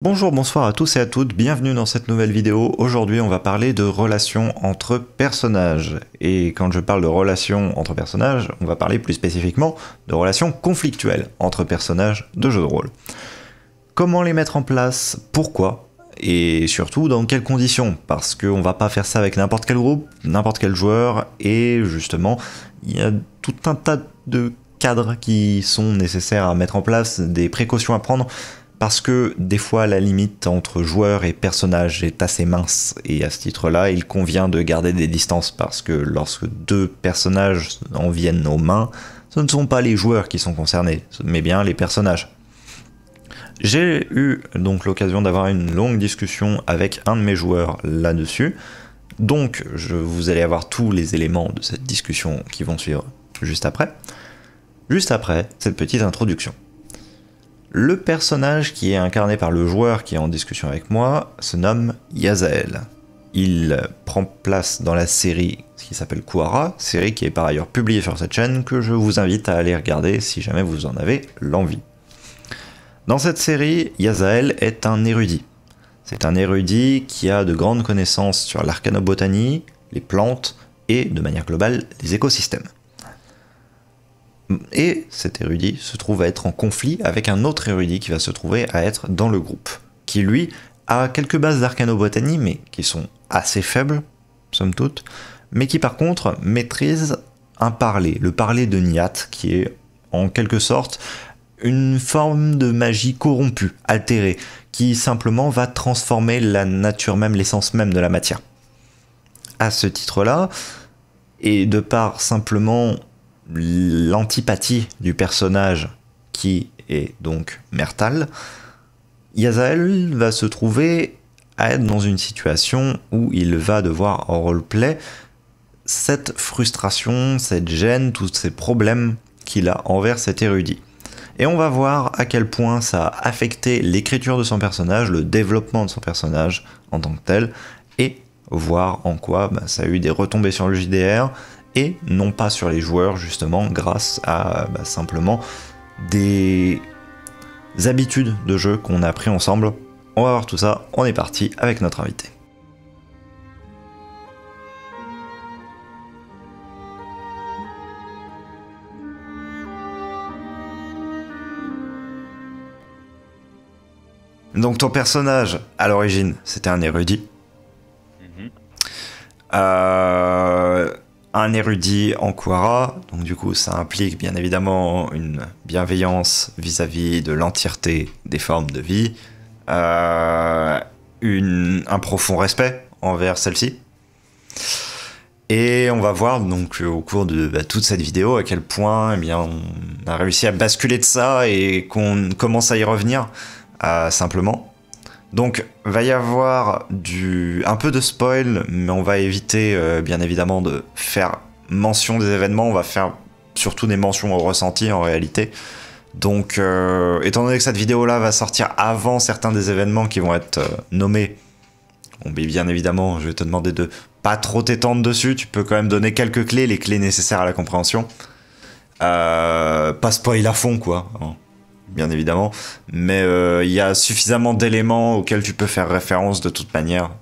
Bonjour, bonsoir à tous et à toutes, bienvenue dans cette nouvelle vidéo. Aujourd'hui on va parler de relations entre personnages. Et quand je parle de relations entre personnages, on va parler plus spécifiquement de relations conflictuelles entre personnages de jeux de rôle. Comment les mettre en place, pourquoi, et surtout dans quelles conditions, parce qu'on va pas faire ça avec n'importe quel groupe, n'importe quel joueur, et justement, il y a tout un tas de cadres qui sont nécessaires à mettre en place, des précautions à prendre, parce que des fois la limite entre joueur et personnage est assez mince, et à ce titre-là, il convient de garder des distances, parce que lorsque deux personnages en viennent aux mains, ce ne sont pas les joueurs qui sont concernés, mais bien les personnages. J'ai eu donc l'occasion d'avoir une longue discussion avec un de mes joueurs là-dessus, donc vous allez avoir tous les éléments de cette discussion qui vont suivre juste après. Juste après cette petite introduction. Le personnage qui est incarné par le joueur qui est en discussion avec moi se nomme Yazael. Il prend place dans la série qui s'appelle Kuara, série qui est par ailleurs publiée sur cette chaîne que je vous invite à aller regarder si jamais vous en avez l'envie. Dans cette série, Yazael est un érudit. C'est un érudit qui a de grandes connaissances sur l'arcanobotanie, les plantes et, de manière globale, les écosystèmes. Et cet érudit se trouve à être en conflit avec un autre érudit qui va se trouver à être dans le groupe, qui lui a quelques bases d'arcanobotanie, mais qui sont assez faibles, somme toute, mais qui par contre maîtrise un parler, le parler de Nyat, qui est en quelque sorte une forme de magie corrompue, altérée, qui simplement va transformer la nature même, l'essence même de la matière. À ce titre-là, et de par simplement l'antipathie du personnage qui est donc Mertal, Yazael va se trouver à être dans une situation où il va devoir roleplay cette frustration, cette gêne, tous ces problèmes qu'il a envers cet érudit. Et on va voir à quel point ça a affecté l'écriture de son personnage, le développement de son personnage en tant que tel, et voir en quoi ça a eu des retombées sur le JDR, et non pas sur les joueurs justement grâce à simplement des habitudes de jeu qu'on a pris ensemble. On va voir tout ça, on est parti avec notre invité. Donc ton personnage à l'origine c'était un érudit. Un érudit en Kuara, donc du coup ça implique bien évidemment une bienveillance vis-à-vis de l'entièreté des formes de vie, un profond respect envers celle-ci. Et on va voir donc au cours de toute cette vidéo à quel point on a réussi à basculer de ça et qu'on commence à y revenir simplement. Donc, va y avoir un peu de spoil, mais on va éviter bien évidemment de faire mention des événements, on va faire surtout des mentions au ressenti en réalité. Donc, étant donné que cette vidéo-là va sortir avant certains des événements qui vont être nommés, bon, mais bien évidemment, je vais te demander de pas trop t'étendre dessus, tu peux quand même donner quelques clés, les clés nécessaires à la compréhension. Pas spoil à fond, quoi. Bien évidemment, mais il y a suffisamment d'éléments auxquels tu peux faire référence de toute manière,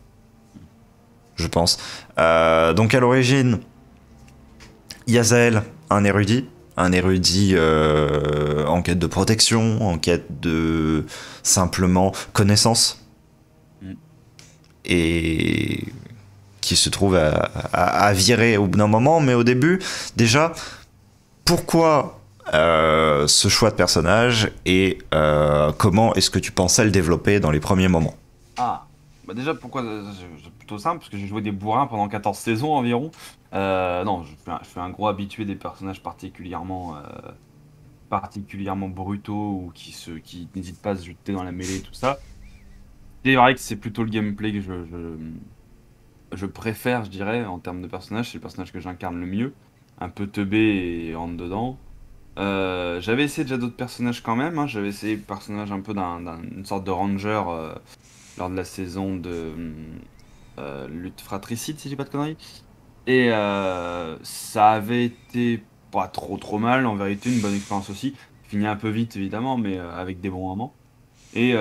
je pense. Donc à l'origine, Yazael, un érudit en quête de protection, en quête de simplement connaissance, et qui se trouve à virer au bout d'un moment, mais au début, déjà, pourquoi ce choix de personnage et comment est-ce que tu pensais le développer dans les premiers moments? Ah, bah déjà pourquoi c'est plutôt simple, parce que j'ai joué des bourrins pendant 14 saisons environ. Non, je suis un gros habitué des personnages particulièrement brutaux ou qui n'hésitent pas à se jeter dans la mêlée et tout ça. C'est vrai que c'est plutôt le gameplay que je préfère, je dirais, en termes de personnage. C'est le personnage que j'incarne le mieux. Un peu teubé et rentre dedans. J'avais essayé déjà d'autres personnages quand même, hein. J'avais essayé le personnage un peu d'une sorte de ranger lors de la saison de lutte fratricide, si j'ai pas de conneries. Et ça avait été pas trop mal, en vérité, une bonne expérience aussi. Fini un peu vite évidemment, mais avec des bons moments. Et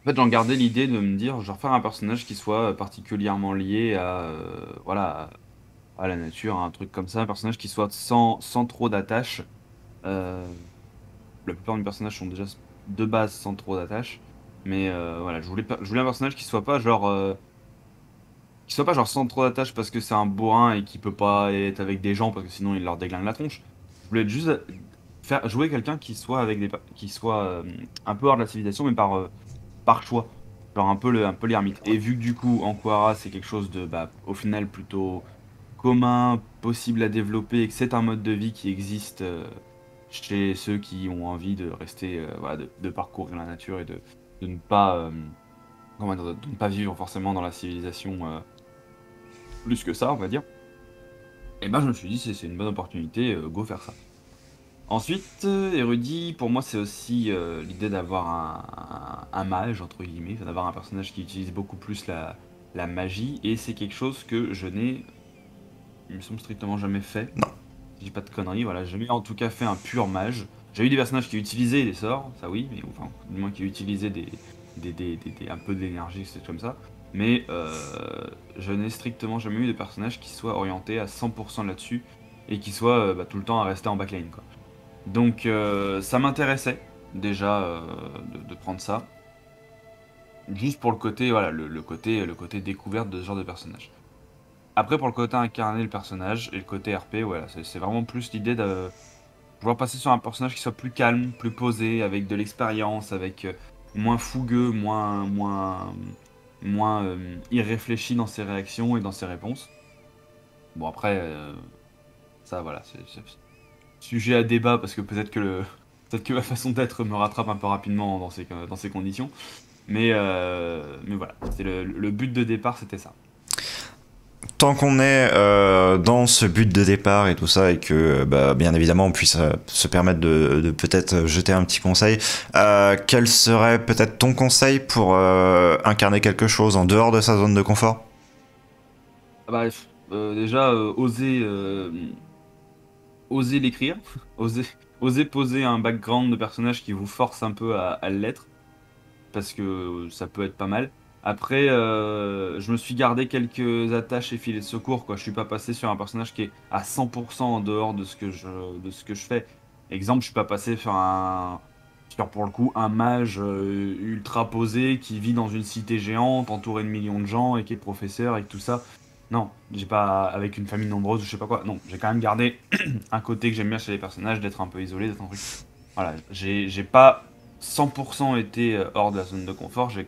En fait, j'en gardais l'idée de me dire, je vais refaire un personnage qui soit particulièrement lié à, voilà, à la nature, à un truc comme ça, un personnage qui soit sans trop d'attache. Euh, la plupart de mes personnages sont déjà de base sans trop d'attache. Mais voilà, je voulais un personnage qui soit pas genre sans trop d'attache parce que c'est un bourrin et qui peut pas être avec des gens parce que sinon il leur déglingue la tronche. Je voulais juste faire jouer quelqu'un qui soit qui soit un peu hors de la civilisation mais par choix. Genre un peu l'ermite. Et vu que du coup Anquara c'est quelque chose de bah, au final plutôt commun, possible à développer et que c'est un mode de vie qui existe chez ceux qui ont envie de rester voilà, de parcourir la nature et de ne pas comment dire, de ne pas vivre forcément dans la civilisation plus que ça, on va dire. Et ben je me suis dit, c'est une bonne opportunité, go faire ça. Ensuite, érudit, pour moi, c'est aussi l'idée d'avoir un mage, entre guillemets, enfin, d'avoir un personnage qui utilise beaucoup plus la magie, et c'est quelque chose que je n'ai, il me semble, strictement jamais fait. Non. Si j'ai pas de conneries, voilà, j'ai jamais en tout cas fait un pur mage. J'ai eu des personnages qui utilisaient des sorts, ça oui, mais enfin, du moins qui utilisaient un peu d'énergie, c'est comme ça. Mais je n'ai strictement jamais eu de personnage qui soit orienté à 100% là-dessus et qui soit bah, tout le temps à rester en backline, quoi. Donc ça m'intéressait déjà de prendre ça, juste pour le côté, voilà, le côté découverte de ce genre de personnage. Après pour le côté incarner le personnage et le côté RP, voilà, c'est vraiment plus l'idée de vouloir passer sur un personnage qui soit plus calme, plus posé, avec de l'expérience, avec moins fougueux, moins irréfléchi dans ses réactions et dans ses réponses. Bon après, ça voilà, c'est sujet à débat parce que peut-être que ma façon d'être me rattrape un peu rapidement dans ces conditions. Mais voilà, c'était le but de départ, c'était ça. Tant qu'on est dans ce but de départ et tout ça, et que bah, bien évidemment on puisse se permettre de peut-être jeter un petit conseil, quel serait peut-être ton conseil pour incarner quelque chose en dehors de sa zone de confort? Ah bah, déjà, oser l'écrire, oser, oser poser un background de personnage qui vous force un peu à l'être, parce que ça peut être pas mal. Après, je me suis gardé quelques attaches et filets de secours, quoi. Je suis pas passé sur un personnage qui est à 100% en dehors de ce que je fais. Exemple, je suis pas passé sur pour le coup, un mage ultra posé qui vit dans une cité géante, entouré de millions de gens et qui est professeur et tout ça. Non, j'ai pas, avec une famille nombreuse ou je sais pas quoi. Non, j'ai quand même gardé un côté que j'aime bien chez les personnages, d'être un peu isolé, d'être un truc. Voilà, j'ai pas 100% été hors de la zone de confort, j'ai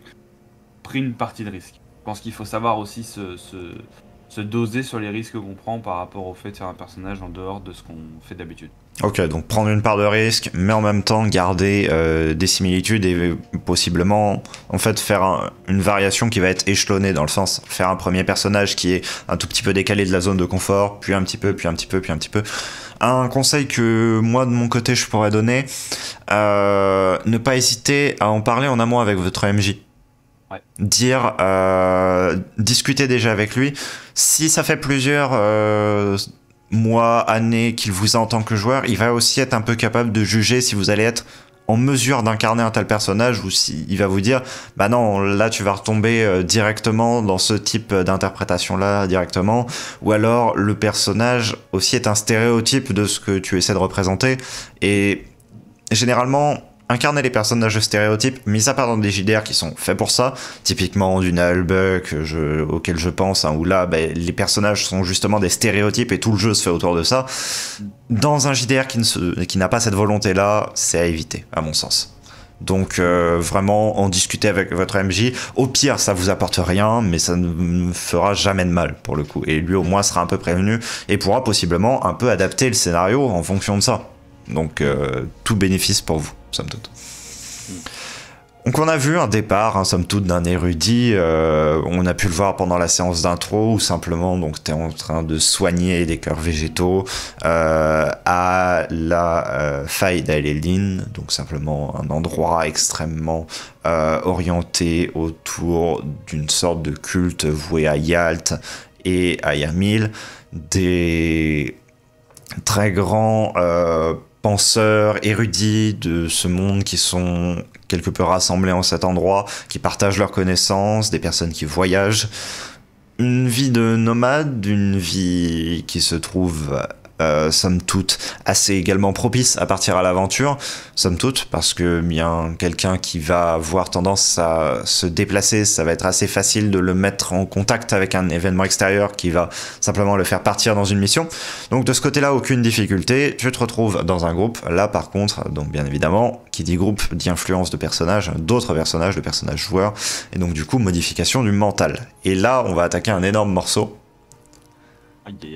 pris une partie de risque. Je pense qu'il faut savoir aussi se doser sur les risques qu'on prend par rapport au fait de faire un personnage en dehors de ce qu'on fait d'habitude. Ok, donc prendre une part de risque, mais en même temps garder des similitudes et possiblement en fait faire une variation qui va être échelonnée dans le sens faire un premier personnage qui est un tout petit peu décalé de la zone de confort, puis un petit peu, puis un petit peu, puis un petit peu. Un conseil que moi de mon côté je pourrais donner, ne pas hésiter à en parler en amont avec votre MJ. Ouais. Dire, discuter déjà avec lui. Si ça fait plusieurs mois, années qu'il vous a en tant que joueur, il va aussi être un peu capable de juger si vous allez être en mesure d'incarner un tel personnage ou s'il va vous dire bah non, là tu vas retomber directement dans ce type d'interprétation là directement, ou alors le personnage aussi est un stéréotype de ce que tu essaies de représenter. Et généralement incarner les personnages de stéréotypes, mis à part dans des JDR qui sont faits pour ça, typiquement du Nullbuck auquel je pense, hein, où là les personnages sont justement des stéréotypes et tout le jeu se fait autour de ça. Dans un JDR qui n'a pas cette volonté là, c'est à éviter à mon sens. Donc vraiment en discuter avec votre MJ, au pire ça vous apporte rien, mais ça ne fera jamais de mal pour le coup, et lui au moins sera un peu prévenu et pourra possiblement un peu adapter le scénario en fonction de ça. Donc tout bénéfice pour vous, somme toute. Donc on a vu un départ, hein, somme toute, d'un érudit. On a pu le voir pendant la séance d'intro, où simplement donc t'es en train de soigner des cœurs végétaux à la faille d'Al-Eldin, donc simplement un endroit extrêmement orienté autour d'une sorte de culte voué à Yalt et à Yrmil, des très grands penseurs érudits de ce monde qui sont quelque peu rassemblés en cet endroit, qui partagent leurs connaissances, des personnes qui voyagent. Une vie de nomade, une vie qui se trouve, somme toute, assez également propice à partir à l'aventure, somme toute, parce que bien quelqu'un qui va avoir tendance à se déplacer, ça va être assez facile de le mettre en contact avec un événement extérieur qui va simplement le faire partir dans une mission. Donc de ce côté-là, aucune difficulté. Tu te retrouves dans un groupe. Là, par contre, donc bien évidemment, qui dit groupe dit influence de personnages, d'autres personnages, de personnages joueurs, et donc du coup modification du mental. Et là, on va attaquer un énorme morceau.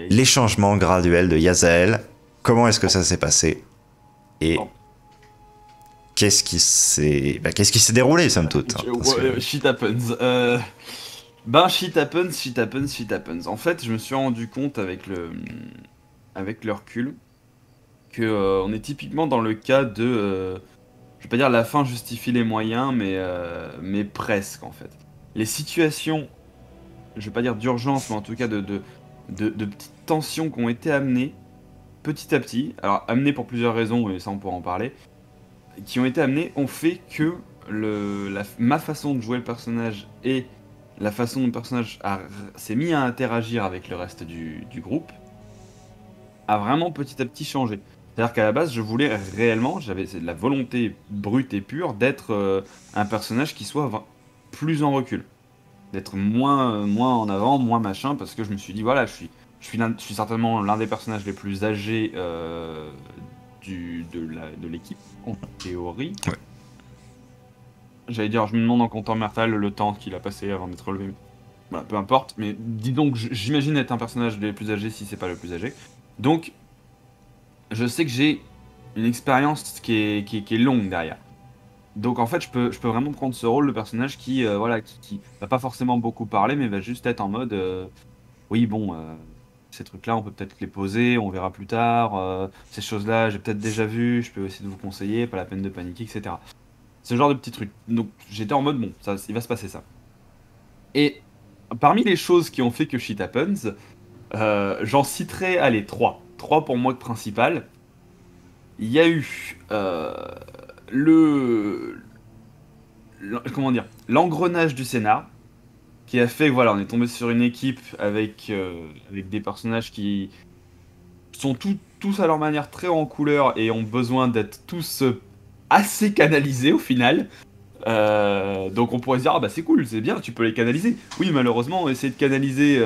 Les changements graduels de Yazael. Comment est-ce que ça s'est passé? Et qu'est-ce qui s'est déroulé, somme toute, hein, shit happens. Shit happens. En fait, je me suis rendu compte avec le recul que on est typiquement dans le cas de, je vais pas dire la fin justifie les moyens, mais presque en fait. Les situations, je vais pas dire d'urgence, mais en tout cas de petites tensions qui ont été amenées petit à petit, alors amenées pour plusieurs raisons, et ça on pourra en parler, qui ont été amenées, ont fait que ma façon de jouer le personnage et la façon dont le personnage s'est mis à interagir avec le reste du groupe a vraiment petit à petit changé. C'est-à-dire qu'à la base, je voulais réellement, j'avais la volonté brute et pure d'être un personnage qui soit plus en recul. D'être moins en avant, moins machin, parce que je me suis dit, voilà, je suis certainement l'un des personnages les plus âgés de l'équipe, en théorie. Ouais. J'allais dire, je me demande en comptant Mertal le temps qu'il a passé avant d'être relevé. Voilà, peu importe, mais dis donc, j'imagine être un personnage des plus âgés si c'est pas le plus âgé. Donc, je sais que j'ai une expérience qui est longue derrière. Donc en fait, je peux vraiment prendre ce rôle de personnage qui va pas forcément beaucoup parler, mais va juste être en mode oui bon, ces trucs-là, on peut peut-être les poser, on verra plus tard. Ces choses-là, j'ai peut-être déjà vu, je peux essayer de vous conseiller, pas la peine de paniquer, etc. Ce genre de petits trucs. Donc j'étais en mode bon, il va se passer ça. Et parmi les choses qui ont fait que shit happens, j'en citerai, allez, 3. 3 pour moi principales. Il y a eu comment dire, l'engrenage du scénar qui a fait que voilà, on est tombé sur une équipe avec des personnages qui sont tous à leur manière très en couleur et ont besoin d'être tous assez canalisés au final. Donc on pourrait se dire ah bah c'est cool, c'est bien, tu peux les canaliser. Oui, malheureusement, essayer de canaliser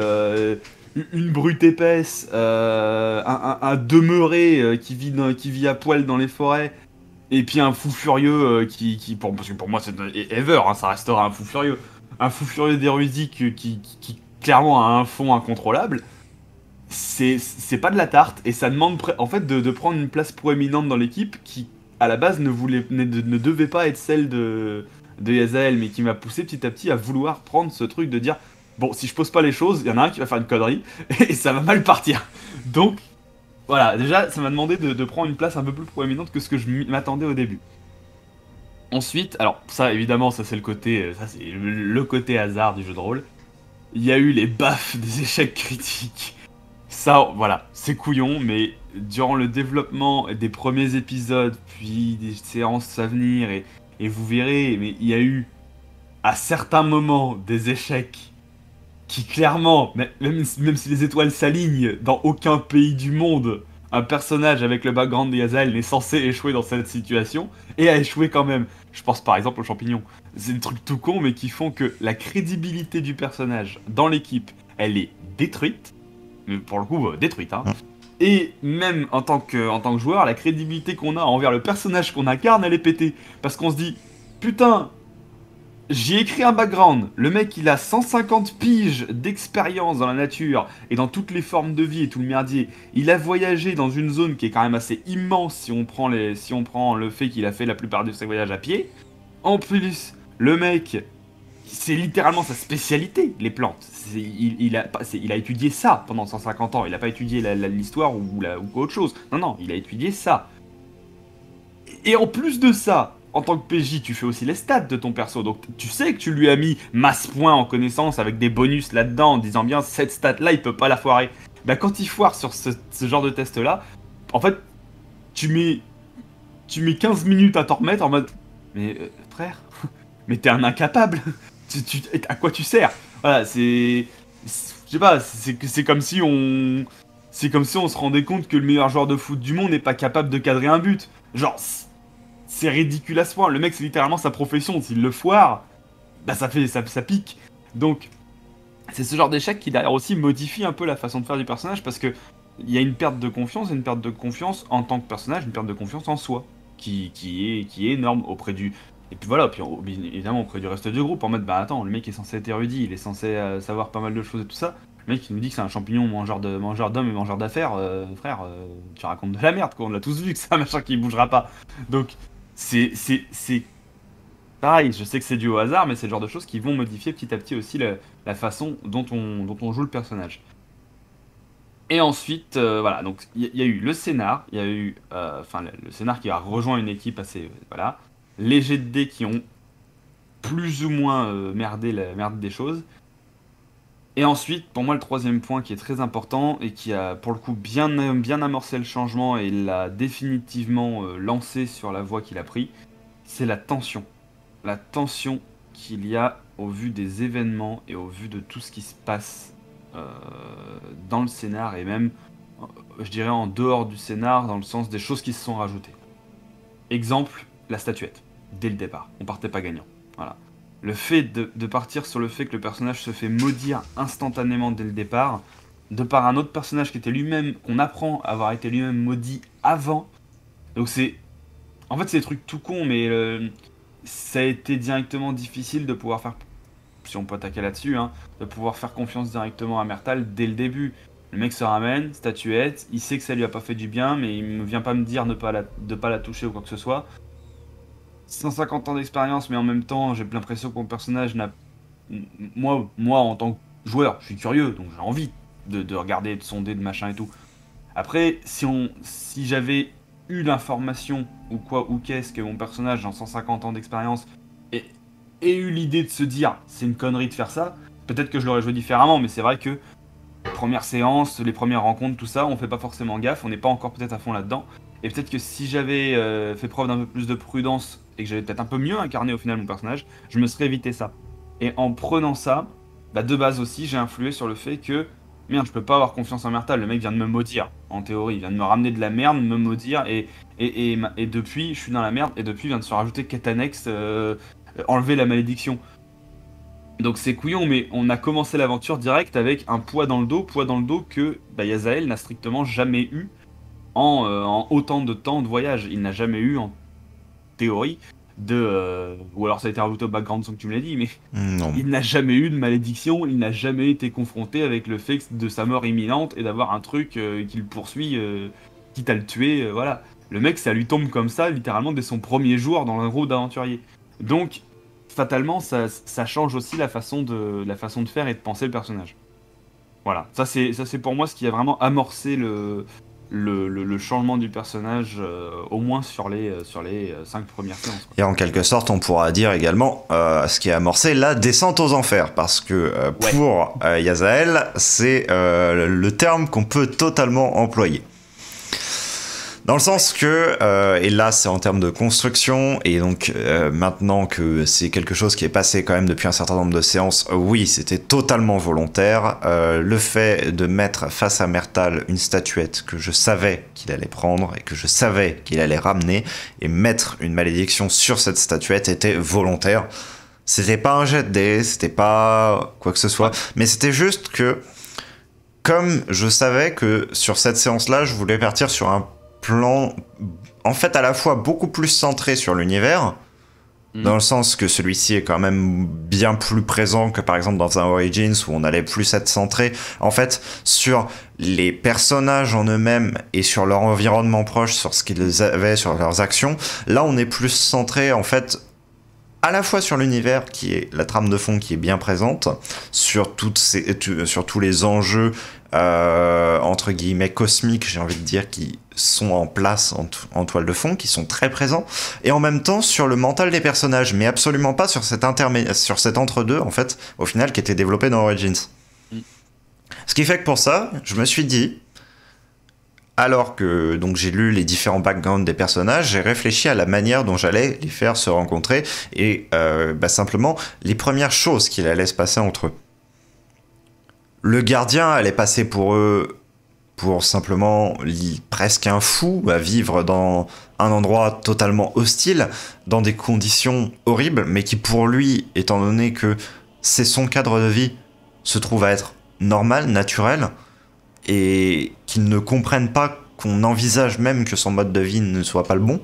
une brute épaisse, un demeuré qui vit à poil dans les forêts, et puis un fou furieux parce que pour moi c'est ever, hein, ça restera un fou furieux. Un fou furieux d'érudit qui clairement a un fond incontrôlable. C'est pas de la tarte, et ça demande en fait de prendre une place proéminente dans l'équipe qui à la base ne devait pas être celle de Yazael, mais qui m'a poussé petit à petit à vouloir prendre ce truc de dire bon, si je pose pas les choses, il y en a un qui va faire une connerie et ça va mal partir. Donc voilà, déjà ça m'a demandé de prendre une place un peu plus proéminente que ce que je m'attendais au début. Ensuite, alors ça évidemment, ça c'est le côté hasard du jeu de rôle. Il y a eu les baffes des échecs critiques. Ça, voilà, c'est couillon, mais durant le développement des premiers épisodes, puis des séances à venir, et vous verrez, mais il y a eu à certains moments des échecs qui clairement, même si les étoiles s'alignent dans aucun pays du monde, un personnage avec le background de Yazael n'est censé échouer dans cette situation, et a échoué quand même. Je pense par exemple aux champignons. C'est des trucs tout cons, mais qui font que la crédibilité du personnage dans l'équipe, elle est détruite. Mais pour le coup, détruite, hein. Et même en tant que joueur, la crédibilité qu'on a envers le personnage qu'on incarne, elle est pétée. Parce qu'on se dit, putain, j'ai écrit un background, le mec il a 150 piges d'expérience dans la nature et dans toutes les formes de vie et tout le merdier. Il a voyagé dans une zone qui est quand même assez immense si on prend le fait qu'il a fait la plupart de ses voyages à pied. En plus, le mec, c'est littéralement sa spécialité, les plantes. Il a étudié ça pendant 150 ans, il a pas étudié l'histoire ou autre chose. Non, il a étudié ça. Et en plus de ça, en tant que PJ, tu fais aussi les stats de ton perso, donc tu sais que tu lui as mis masse points en connaissance avec des bonus là-dedans en disant bien cette stat-là, il peut pas la foirer. Bah quand il foire sur ce genre de test-là, en fait, tu mets 15 minutes à t'en remettre en mode Mais frère, mais t'es un incapable. À quoi tu sers? Voilà, je sais pas, c'est comme si on. C'est comme si on se rendait compte que le meilleur joueur de foot du monde n'est pas capable de cadrer un but. Genre, c'est ridicule à ce point. Le mec, c'est littéralement sa profession. S'il le foire, bah ça pique. Donc, c'est ce genre d'échec qui derrière aussi modifie un peu la façon de faire du personnage parce que il y a une perte de confiance, et une perte de confiance en tant que personnage, une perte de confiance en soi, qui est énorme auprès du. Et puis voilà, puis évidemment auprès du reste du groupe, en mode bah attends, le mec est censé être érudit, il est censé savoir pas mal de choses et tout ça. Le mec qui nous dit que c'est un champignon mangeur d'hommes et mangeur d'affaires, frère, tu racontes de la merde quoi, on l'a tous vu que c'est un machin qui bougera pas. Donc c'est pareil, je sais que c'est dû au hasard, mais c'est le genre de choses qui vont modifier petit à petit aussi la façon dont on joue le personnage. Et ensuite, voilà, donc il y a eu le scénar, il y a eu enfin le scénar qui a rejoint une équipe assez voilà, les jets de dés qui ont plus ou moins merdé des choses. Et ensuite, pour moi, le troisième point qui est très important et qui a pour le coup bien amorcé le changement et l'a définitivement lancé sur la voie qu'il a pris, c'est la tension. La tension qu'il y a au vu des événements et au vu de tout ce qui se passe euh, dans le scénar et même, je dirais, en dehors du scénar, dans le sens des choses qui se sont rajoutées. Exemple, la statuette. Dès le départ, on partait pas gagnant. Voilà. Le fait de partir sur le fait que le personnage se fait maudire instantanément dès le départ, de par un autre personnage qui était lui-même, qu'on apprend à avoir été lui-même maudit avant. Donc c'est... En fait c'est des trucs tout cons, mais ça a été directement difficile de pouvoir faire... Si on peut attaquer là-dessus, hein, de pouvoir faire confiance directement à Mertal dès le début. Le mec se ramène, statuette, il sait que ça lui a pas fait du bien, mais il ne vient pas me dire de pas la toucher ou quoi que ce soit. 150 ans d'expérience, mais en même temps, j'ai l'impression que mon personnage n'a... Moi, en tant que joueur, je suis curieux, donc j'ai envie de regarder, de sonder, de machin et tout. Après, si j'avais eu l'information, ou quoi, ou qu'est-ce que mon personnage, en 150 ans d'expérience, ait eu l'idée de se dire, c'est une connerie de faire ça, peut-être que je l'aurais joué différemment, mais c'est vrai que première séance, les premières rencontres, tout ça, on fait pas forcément gaffe, on n'est pas encore peut-être à fond là-dedans. Et peut-être que si j'avais fait preuve d'un peu plus de prudence et que j'avais peut-être un peu mieux incarné au final mon personnage, je me serais évité ça. Et en prenant ça, bah de base aussi, j'ai influé sur le fait que, merde, je peux pas avoir confiance en Mertal, le mec vient de me maudire, en théorie, il vient de me ramener de la merde, me maudire, et depuis, je suis dans la merde, et depuis, il vient de se rajouter quête annexe, enlever la malédiction. Donc c'est couillon, mais on a commencé l'aventure direct avec un poids dans le dos que bah, Yazael n'a strictement jamais eu en autant de temps de voyage. Il n'a jamais eu, en théorie, ou alors ça a été rajouté au background sans que tu me l'aies dit, mais Non. il n'a jamais eu de malédiction, il n'a jamais été confronté avec le fait de sa mort imminente et d'avoir un truc qui le poursuit, quitte à le tuer, voilà. Le mec, ça lui tombe comme ça, littéralement, dès son premier jour dans un groupe d'aventuriers. Donc, fatalement, ça change aussi la façon de faire et de penser le personnage. Voilà, ça c'est pour moi ce qui a vraiment amorcé le changement du personnage, au moins sur les 5 premières séances. Quoi. Et en quelque sorte, on pourra dire également ce qui a amorcé la descente aux enfers, parce que pour Yazael, c'est le terme qu'on peut totalement employer. Dans le sens que, et là c'est en termes de construction, et donc maintenant que c'est quelque chose qui est passé quand même depuis un certain nombre de séances, oui, c'était totalement volontaire. Le fait de mettre face à Mertal une statuette que je savais qu'il allait prendre, et que je savais qu'il allait ramener, et mettre une malédiction sur cette statuette était volontaire. C'était pas un jet de dés, c'était pas quoi que ce soit, mais c'était juste que, comme je savais que sur cette séance-là, je voulais partir sur un plan, en fait, à la fois beaucoup plus centré sur l'univers, dans le sens que celui-ci est quand même bien plus présent que par exemple dans un Origins où on allait plus être centré, en fait, sur les personnages en eux-mêmes et sur leur environnement proche, sur ce qu'ils avaient, sur leurs actions. Là, on est plus centré, en fait, à la fois sur l'univers, qui est la trame de fond qui est bien présente, sur tous les enjeux entre guillemets cosmiques, j'ai envie de dire, qui sont en place en toile de fond, qui sont très présents, et en même temps sur le mental des personnages, mais absolument pas sur cet entre-deux, en fait, au final, qui était développé dans Origins. Ce qui fait que pour ça, je me suis dit, alors que donc j'ai lu les différents backgrounds des personnages, j'ai réfléchi à la manière dont j'allais les faire se rencontrer et simplement les premières choses qu'il allait se passer entre eux. Le gardien allait passer pour eux pour simplement presque un fou à vivre dans un endroit totalement hostile, dans des conditions horribles, mais qui pour lui, étant donné que c'est son cadre de vie, se trouve à être normal, naturel, et qu'ils ne comprennent pas qu'on envisage même que son mode de vie ne soit pas le bon.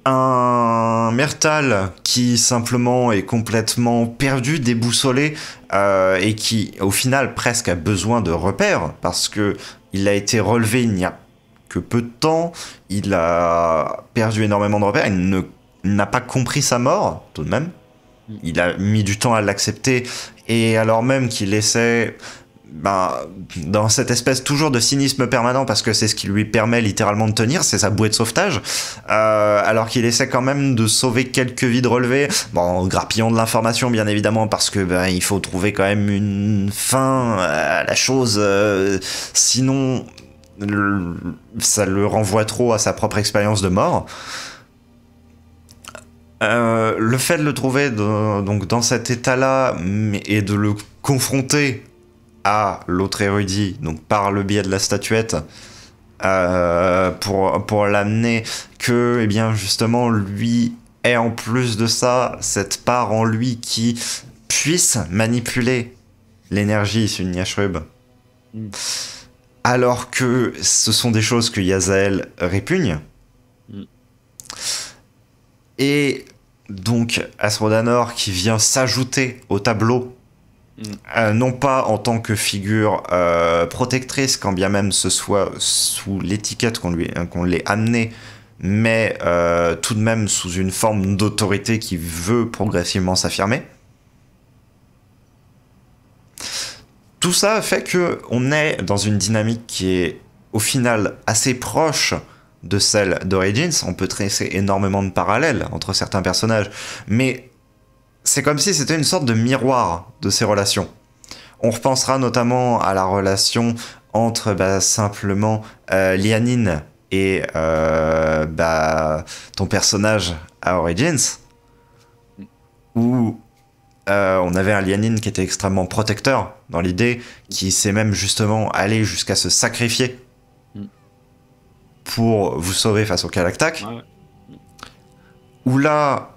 Un Myrtal qui simplement est complètement perdu, déboussolé, et qui au final presque a besoin de repères, parce que il a été relevé il n'y a que peu de temps, il a perdu énormément de repères, n'a pas compris sa mort, tout de même. Il a mis du temps à l'accepter, et alors même qu'il essaie, dans cette espèce toujours de cynisme permanent, parce que c'est ce qui lui permet littéralement de tenir, c'est sa bouée de sauvetage, alors qu'il essaie quand même de sauver quelques vies de relevés, en grappillant de l'information bien évidemment, parce que il faut trouver quand même une fin à la chose, sinon ça le renvoie trop à sa propre expérience de mort. Le fait de le trouver donc dans cet état-là et de le confronter à l'autre érudit, donc par le biais de la statuette, pour l'amener que, eh bien, justement, lui ait en plus de ça cette part en lui qui puisse manipuler l'énergie issue de Nyashrub. Alors que ce sont des choses que Yazael répugne. Et donc Asrodanor qui vient s'ajouter au tableau, non pas en tant que figure protectrice, quand bien même ce soit sous l'étiquette qu'on l'ait amené, mais tout de même sous une forme d'autorité qui veut progressivement s'affirmer. Tout ça fait qu'on est dans une dynamique qui est au final assez proche de celle d'Origins. On peut tracer énormément de parallèles entre certains personnages, mais c'est comme si c'était une sorte de miroir de ces relations. On repensera notamment à la relation entre simplement Lianine et ton personnage à Origins, où on avait un Lianine qui était extrêmement protecteur dans l'idée, qui s'est même justement allé jusqu'à se sacrifier pour vous sauver face au Kalaktak. Où là,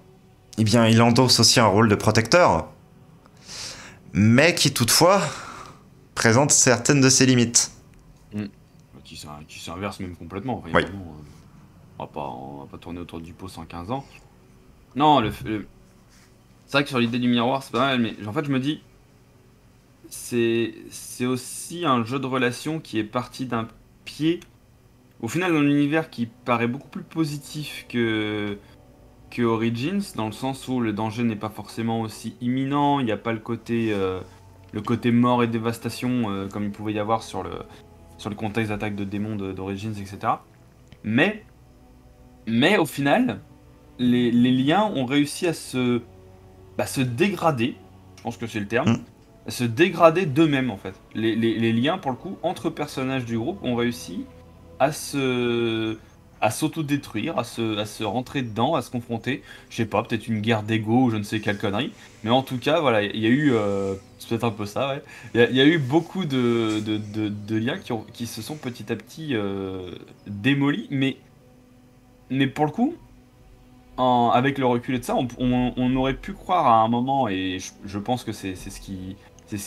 eh bien, il endosse aussi un rôle de protecteur, mais qui toutefois présente certaines de ses limites. Qui s'inverse même complètement. Enfin, oui. On va pas tourner autour du pot 115 ans. Non, c'est vrai que sur l'idée du miroir, c'est pas mal, mais en fait, je me dis, c'est aussi un jeu de relations qui est parti d'un pied, au final, dans l'univers qui paraît beaucoup plus positif que Origins, dans le sens où le danger n'est pas forcément aussi imminent, il n'y a pas le côté mort et dévastation comme il pouvait y avoir sur le contexte d'attaque de démons d'Origins, etc. Mais au final, les liens ont réussi à se dégrader, je pense que c'est le terme, à se dégrader d'eux-mêmes en fait. Les liens, pour le coup, entre personnages du groupe ont réussi à s'autodétruire, à se rentrer dedans, à se confronter. Je sais pas, peut-être une guerre d'ego ou je ne sais quelle connerie. Mais en tout cas, voilà, il y a eu... c'est peut-être un peu ça, ouais. Il y a eu beaucoup de liens qui se sont petit à petit démolis. Mais pour le coup, avec le recul et de ça, on aurait pu croire à un moment, et je pense que c'est ce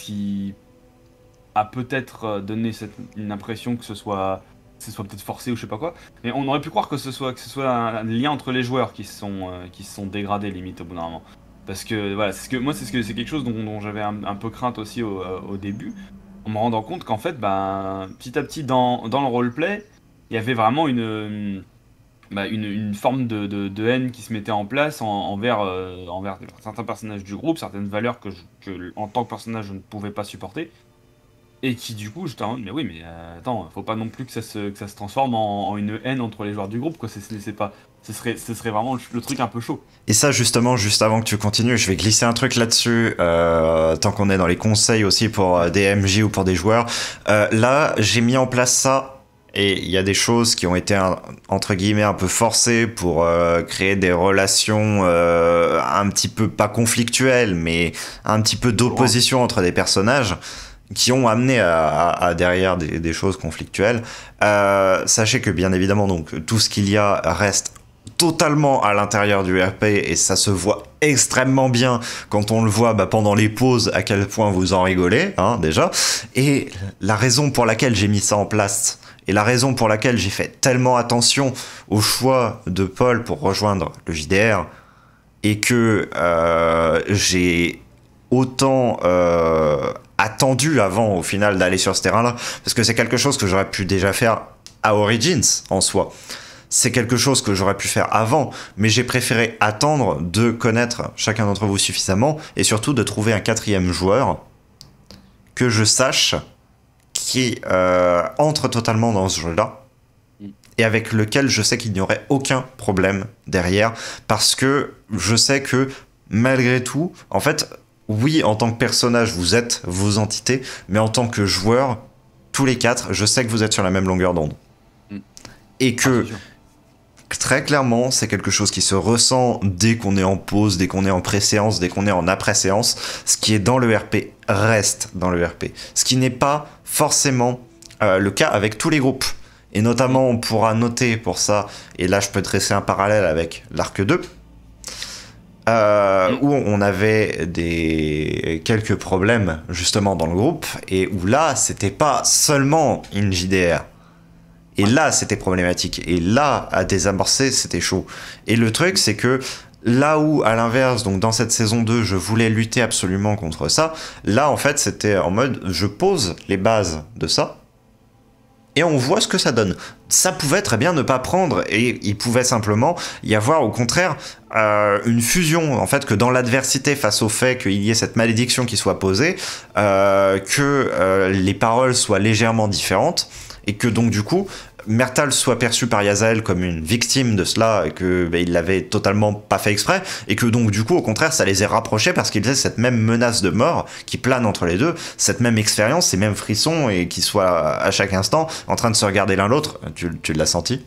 qui a peut-être donné une impression que ce soit peut-être forcé ou je sais pas quoi, mais on aurait pu croire que ce soit un lien entre les joueurs qui se sont dégradés limite au bout d'un moment. Parce que voilà, c'est quelque chose dont j'avais un peu crainte aussi au début, en me rendant compte qu'en fait, petit à petit dans le roleplay, il y avait vraiment une forme de haine qui se mettait en place envers certains personnages du groupe, certaines valeurs que en tant que personnage je ne pouvais pas supporter. Et qui du coup, j'étais en mode, mais oui, mais attends, faut pas non plus que que ça se transforme en une haine entre les joueurs du groupe, quoi. C'est pas, ce serait vraiment le truc un peu chaud. Et ça, justement, juste avant que tu continues, je vais glisser un truc là-dessus, tant qu'on est dans les conseils aussi pour des MJ ou pour des joueurs. Là, j'ai mis en place ça. Et il y a des choses qui ont été, entre guillemets, un peu forcées pour créer des relations un petit peu, pas conflictuelles, mais un petit peu d'opposition entre des personnages qui ont amené à derrière des choses conflictuelles. Sachez que, bien évidemment, donc, tout ce qu'il y a reste totalement à l'intérieur du RP et ça se voit extrêmement bien quand on le voit pendant les pauses à quel point vous en rigolez, hein, déjà. Et la raison pour laquelle j'ai mis ça en place et la raison pour laquelle j'ai fait tellement attention au choix de Paul pour rejoindre le JDR et que j'ai autant attendu avant au final d'aller sur ce terrain-là, parce que c'est quelque chose que j'aurais pu déjà faire à Origins en soi. C'est quelque chose que j'aurais pu faire avant, mais j'ai préféré attendre de connaître chacun d'entre vous suffisamment et surtout de trouver un quatrième joueur que je sache qui entre totalement dans ce jeu-là et avec lequel je sais qu'il n'y aurait aucun problème derrière, parce que je sais que malgré tout, en fait, oui, en tant que personnage, vous êtes vos entités, mais en tant que joueur, tous les quatre, je sais que vous êtes sur la même longueur d'onde. Et que très clairement, c'est quelque chose qui se ressent dès qu'on est en pause, dès qu'on est en pré-séance, dès qu'on est en après-séance. Ce qui est dans le RP reste dans le RP. Ce qui n'est pas forcément le cas avec tous les groupes. Et notamment, on pourra noter pour ça, et là je peux dresser un parallèle avec l'Arc 2, où on avait quelques problèmes justement dans le groupe, et où là, c'était pas seulement une JDR. Et là, c'était problématique. Et là, à désamorcer, c'était chaud. Et le truc, c'est que là où, à l'inverse, donc dans cette saison 2, je voulais lutter absolument contre ça, là, en fait, c'était en mode, je pose les bases de ça, et on voit ce que ça donne. Ça pouvait très bien ne pas prendre, et il pouvait simplement y avoir, au contraire, une fusion, en fait, que dans l'adversité, face au fait qu'il y ait cette malédiction qui soit posée, que les paroles soient légèrement différentes, et que donc, du coup, Myrtal soit perçu par Yazael comme une victime de cela, et que il l'avait totalement pas fait exprès, et que donc du coup au contraire ça les ait rapprochés parce qu'ils aient cette même menace de mort qui plane entre les deux, cette même expérience, ces mêmes frissons, et qu'ils soient à chaque instant en train de se regarder l'un l'autre. Tu l'as senti,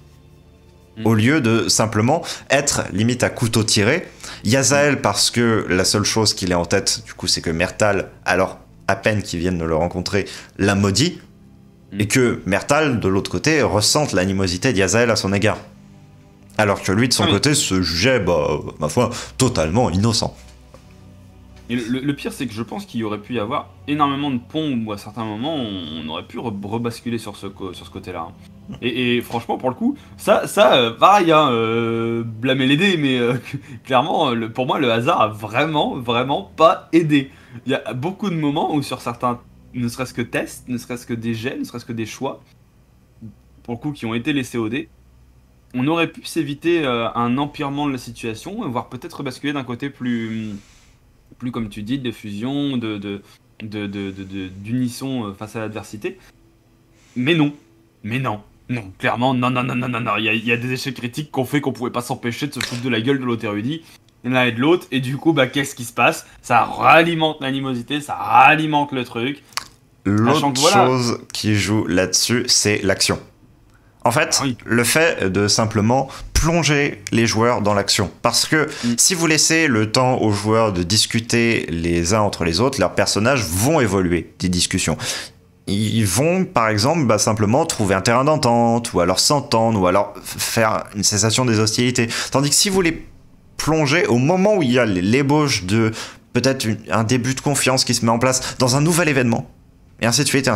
au lieu de simplement être limite à couteau tiré. Yazael, parce que la seule chose qu'il ait en tête du coup c'est que Myrtal, alors à peine qu'ils viennent de le rencontrer, l'a maudit, et que Myrtal, de l'autre côté, ressente l'animosité d'Yazael à son égard. Alors que lui, de son côté, se jugeait, ma foi, totalement innocent. Et le pire, c'est que je pense qu'il y aurait pu y avoir énormément de ponts où, à certains moments, on aurait pu rebasculer sur ce côté-là. Et franchement, pour le coup, pareil, blâmer les dés, mais clairement, pour moi, le hasard a vraiment, vraiment pas aidé. Il y a beaucoup de moments où, sur certains ne serait-ce que tests, ne serait-ce que des jets, ne serait-ce que des choix, pour le coup, qui ont été laissés au dé, on aurait pu s'éviter un empirement de la situation, voire peut-être basculer d'un côté plus, comme tu dis, de fusion, d'unisson face à l'adversité. Mais non, clairement, non. Il y a des échecs critiques qu'on fait qu'on pouvait pas s'empêcher de se foutre de la gueule de l'autre érudit, l'un et de l'autre, et du coup, qu'est-ce qui se passe? Ça ralimente l'animosité, ça ralimente le truc. L'autre chose qui joue là-dessus, c'est l'action. En fait, le fait de simplement plonger les joueurs dans l'action. Parce que si vous laissez le temps aux joueurs de discuter les uns entre les autres, leurs personnages vont évoluer des discussions. Ils vont, par exemple, simplement trouver un terrain d'entente, ou alors s'entendre, ou alors faire une cessation des hostilités. Tandis que si vous les plongez au moment où il y a l'ébauche de peut-être un début de confiance qui se met en place dans un nouvel événement, et ainsi de suite,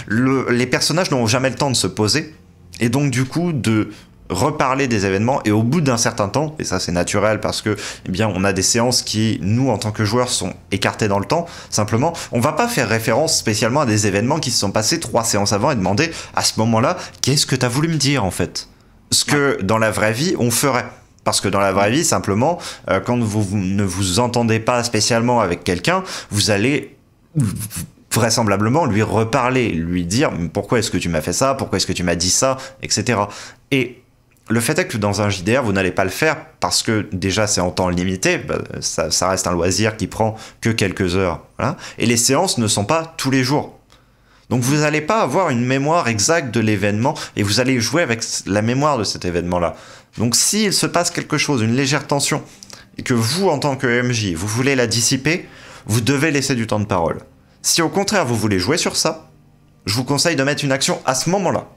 les personnages n'auront jamais le temps de se poser, et donc du coup de reparler des événements, et au bout d'un certain temps, et ça c'est naturel parce que on a des séances qui, nous en tant que joueurs, sont écartées dans le temps, simplement, on va pas faire référence spécialement à des événements qui se sont passés 3 séances avant et demander à ce moment-là, qu'est-ce que t'as voulu me dire en fait? Ce que dans la vraie vie, on ferait. Parce que dans la vraie vie, simplement, quand vous ne vous entendez pas spécialement avec quelqu'un, vous allez vraisemblablement lui reparler, lui dire pourquoi est-ce que tu m'as fait ça, pourquoi est-ce que tu m'as dit ça, etc. Et le fait est que dans un JDR, vous n'allez pas le faire parce que déjà c'est en temps limité, bah, ça reste un loisir qui prend que quelques heures. Voilà. Et les séances ne sont pas tous les jours. Donc vous n'allez pas avoir une mémoire exacte de l'événement et vous allez jouer avec la mémoire de cet événement-là. Donc s'il se passe quelque chose, une légère tension, et que vous, en tant que MJ, vous voulez la dissiper, vous devez laisser du temps de parole. Si au contraire vous voulez jouer sur ça, je vous conseille de mettre une action à ce moment-là.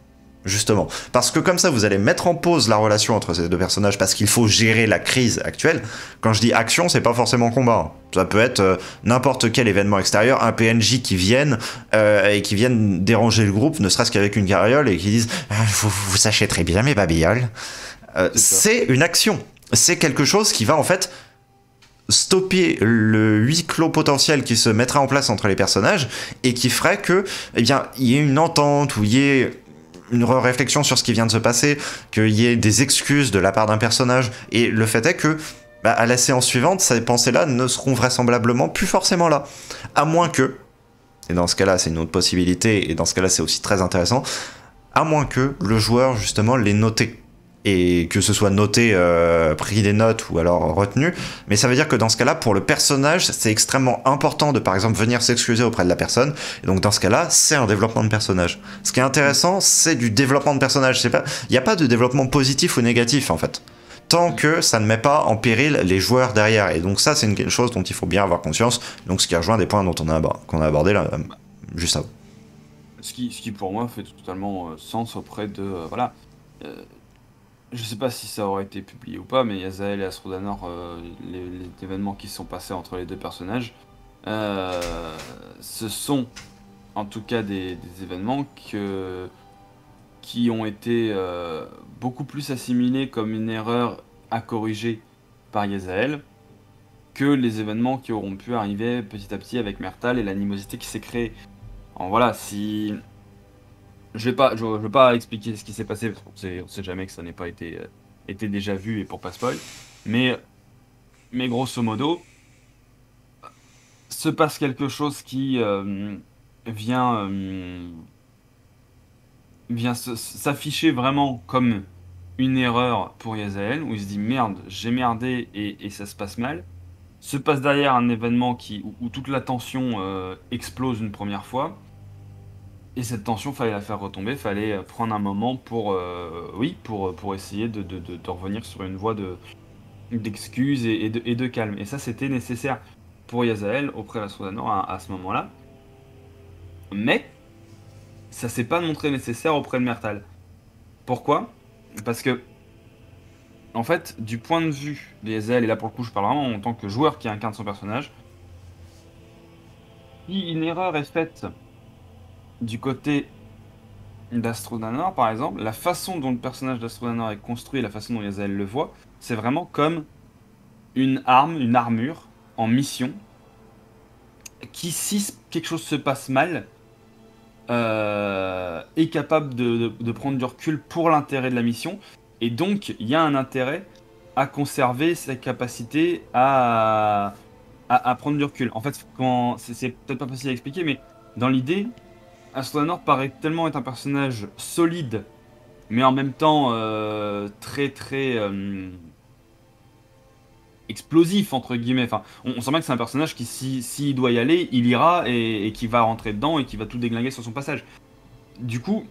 Justement. Parce que comme ça, vous allez mettre en pause la relation entre ces deux personnages parce qu'il faut gérer la crise actuelle. Quand je dis action, c'est pas forcément combat. Ça peut être n'importe quel événement extérieur, un PNJ qui vienne et qui vienne déranger le groupe, ne serait-ce qu'avec une carriole et qui disent vous sachez très bien mes babioles. C'est une action. C'est quelque chose qui va en fait stopper le huis clos potentiel qui se mettra en place entre les personnages et qui ferait que, eh bien, il y ait une entente ou il y ait une réflexion sur ce qui vient de se passer, qu'il y ait des excuses de la part d'un personnage. Et le fait est que, bah, à la séance suivante, ces pensées-là ne seront vraisemblablement plus forcément là. À moins que, et dans ce cas-là, c'est une autre possibilité, et dans ce cas-là, c'est aussi très intéressant, à moins que le joueur, justement, l'ait noté. Et que ce soit noté, pris des notes ou alors retenu. Mais ça veut dire que dans ce cas-là, pour le personnage, c'est extrêmement important de, par exemple, venir s'excuser auprès de la personne. Et donc dans ce cas-là, c'est un développement de personnage. Ce qui est intéressant, c'est du développement de personnage. Il n'y a pas de développement positif ou négatif, en fait. Tant que ça ne met pas en péril les joueurs derrière. Et donc ça, c'est une chose dont il faut bien avoir conscience. Donc ce qui rejoint des points dont qu'on a abordé là, juste avant. Ce qui pour moi fait totalement sens auprès de... voilà. Je sais pas si ça aurait été publié ou pas, mais Yazael et Astrodanor, les événements qui se sont passés entre les deux personnages, ce sont en tout cas des événements qui ont été beaucoup plus assimilés comme une erreur à corriger par Yazael que les événements qui auront pu arriver petit à petit avec Myrtal et l'animosité qui s'est créée. Alors voilà, si... Je vais pas expliquer ce qui s'est passé, parce on sait jamais que ça n'ait pas été déjà vu et pour pas spoil. Mais grosso modo, se passe quelque chose qui vient s'afficher vraiment comme une erreur pour Yazael, où il se dit merde, j'ai merdé et ça se passe mal. Se passe derrière un événement où toute la tension explose une première fois. Et cette tension, fallait la faire retomber, fallait prendre un moment pour essayer de revenir sur une voie d'excuses et de calme. Et ça, c'était nécessaire pour Yazael auprès d'Astrodanor à ce moment-là. Mais ça s'est pas montré nécessaire auprès de Myrtal. Pourquoi ? Parce que, en fait, du point de vue de Yazael, et là pour le coup je parle vraiment en tant que joueur qui incarne son personnage, si une erreur est faite du côté d'Astrodanor, par exemple, la façon dont le personnage d'Astrodanor est construit, la façon dont Yazael le voit, c'est vraiment comme une arme, une armure en mission, qui, si quelque chose se passe mal, est capable de prendre du recul pour l'intérêt de la mission, et donc il y a un intérêt à conserver sa capacité à prendre du recul. En fait, c'est peut-être pas facile à expliquer, mais dans l'idée, Astrodanor paraît tellement être un personnage solide, mais en même temps très explosif, entre guillemets. Enfin, on sent bien que c'est un personnage qui, s'il doit y aller, il ira et qui va rentrer dedans et qui va tout déglinguer sur son passage. Du coup,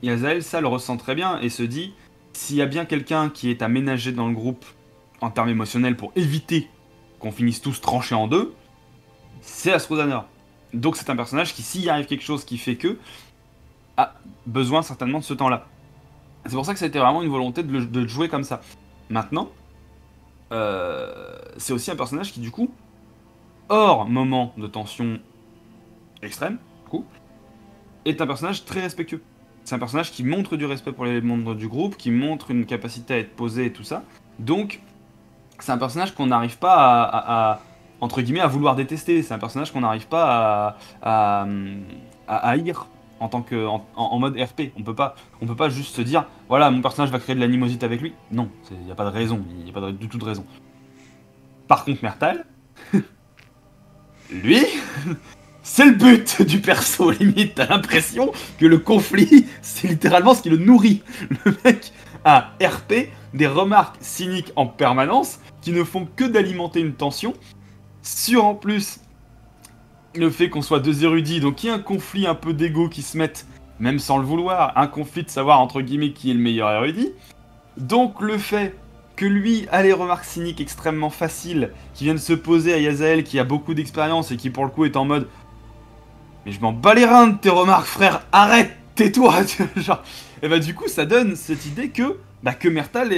Yazael, ça le ressent très bien et se dit, s'il y a bien quelqu'un qui est à ménager dans le groupe en termes émotionnels pour éviter qu'on finisse tous tranchés en deux, c'est Astrodanor. Donc c'est un personnage qui, s'il y arrive quelque chose qui fait que, a besoin certainement de ce temps-là. C'est pour ça que ça a été vraiment une volonté de le jouer comme ça. Maintenant, c'est aussi un personnage qui, du coup, hors moment de tension extrême, du coup, est un personnage très respectueux. C'est un personnage qui montre du respect pour les membres du groupe, qui montre une capacité à être posé et tout ça. Donc, c'est un personnage qu'on n'arrive pas entre guillemets, à vouloir détester. C'est un personnage qu'on n'arrive pas à haïr en tant que en mode RP. On peut pas juste se dire, voilà, mon personnage va créer de l'animosité avec lui. Non, il n'y a pas de raison, il n'y a pas du tout de raison. Par contre, Myrtal, lui, C'est le but du perso, limite. T'as l'impression que le conflit, c'est littéralement ce qui le nourrit. Le mec a RP des remarques cyniques en permanence qui ne font que d'alimenter une tension. Sur en plus le fait qu'on soit deux érudits, donc il y a un conflit un peu d'ego qui se mettent, même sans le vouloir, un conflit de savoir entre guillemets qui est le meilleur érudit. Donc le fait que lui a les remarques cyniques extrêmement faciles, qui viennent se poser à Yazael qui a beaucoup d'expérience et qui pour le coup est en mode « Mais je m'en bats les reins de tes remarques frère, arrête, tais-toi » genre, et bah du coup ça donne cette idée que Mertal,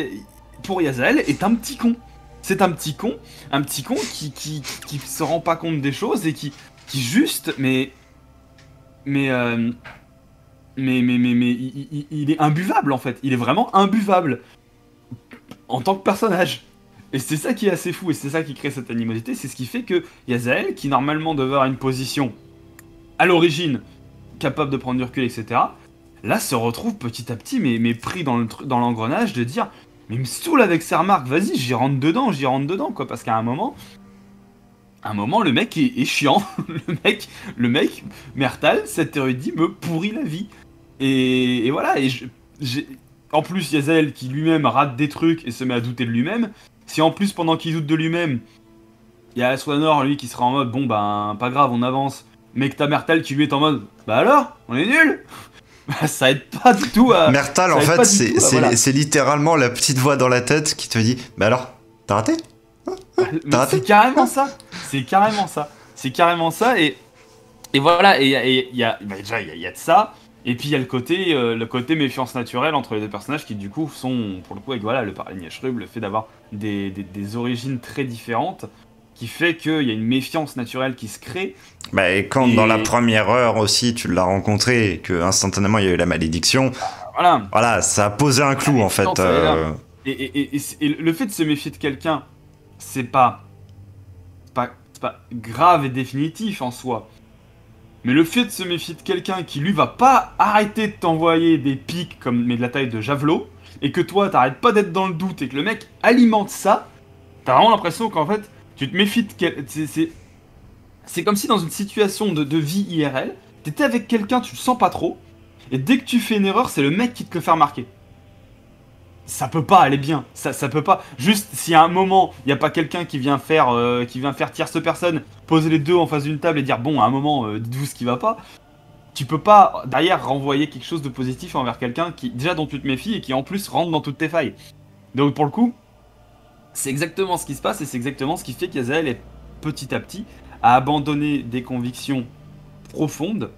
pour Yazael, est un petit con. C'est un petit con qui se rend pas compte des choses et qui juste, il est imbuvable en fait. Il est vraiment imbuvable en tant que personnage. Et c'est ça qui est assez fou et c'est ça qui crée cette animosité. C'est ce qui fait que Yazael, qui normalement devait avoir une position à l'origine capable de prendre du recul, etc., là se retrouve petit à petit mais pris dans l'engrenage de dire mais il me saoule avec ses remarques, vas-y j'y rentre dedans quoi, parce qu'à un moment le mec est chiant. le mec Mertal, cet érudit me pourrit la vie et voilà. Et en plus Yazael qui lui-même rate des trucs et se met à douter de lui-même. Si en plus pendant qu'il doute de lui-même il y a Aswanor lui qui sera en mode bon ben pas grave on avance, mais que t'as Mertal qui lui est en mode bah alors on est nul. Ça aide pas du tout à... Mertal, en fait, c'est littéralement la petite voix dans la tête qui te dit « Bah alors, t'as raté ? C'est carrément ça. C'est carrément ça. Et voilà, et il y a de ça. Et puis il y a le côté méfiance naturelle entre les deux personnages qui du coup sont, pour le coup, avec voilà, le Parléniacherub, le fait d'avoir des origines très différentes, qui fait qu'il y a une méfiance naturelle qui se crée. Bah, et quand dans la première heure aussi tu l'as rencontré et que instantanément il y a eu la malédiction, voilà ça a posé un clou en fait. Et le fait de se méfier de quelqu'un, c'est pas grave et définitif en soi. Mais le fait de se méfier de quelqu'un qui lui va pas arrêter de t'envoyer des pics mais de la taille de javelot, et que toi t'arrêtes pas d'être dans le doute et que le mec alimente ça, t'as vraiment l'impression qu'en fait tu te méfies de c'est comme si dans une situation de vie IRL, t'étais avec quelqu'un, tu le sens pas trop, et dès que tu fais une erreur, c'est le mec qui te le fait remarquer. Ça peut pas aller bien, ça peut pas. Juste si à un moment, il y a pas quelqu'un qui vient faire tierce personne, poser les deux en face d'une table et dire bon, à un moment, dites-vous ce qui va pas. Tu peux pas derrière renvoyer quelque chose de positif envers quelqu'un qui déjà dont tu te méfies et qui en plus rentre dans toutes tes failles. Donc pour le coup, c'est exactement ce qui se passe et c'est exactement ce qui fait qu'Yazael est petit à petit à abandonner des convictions profondes,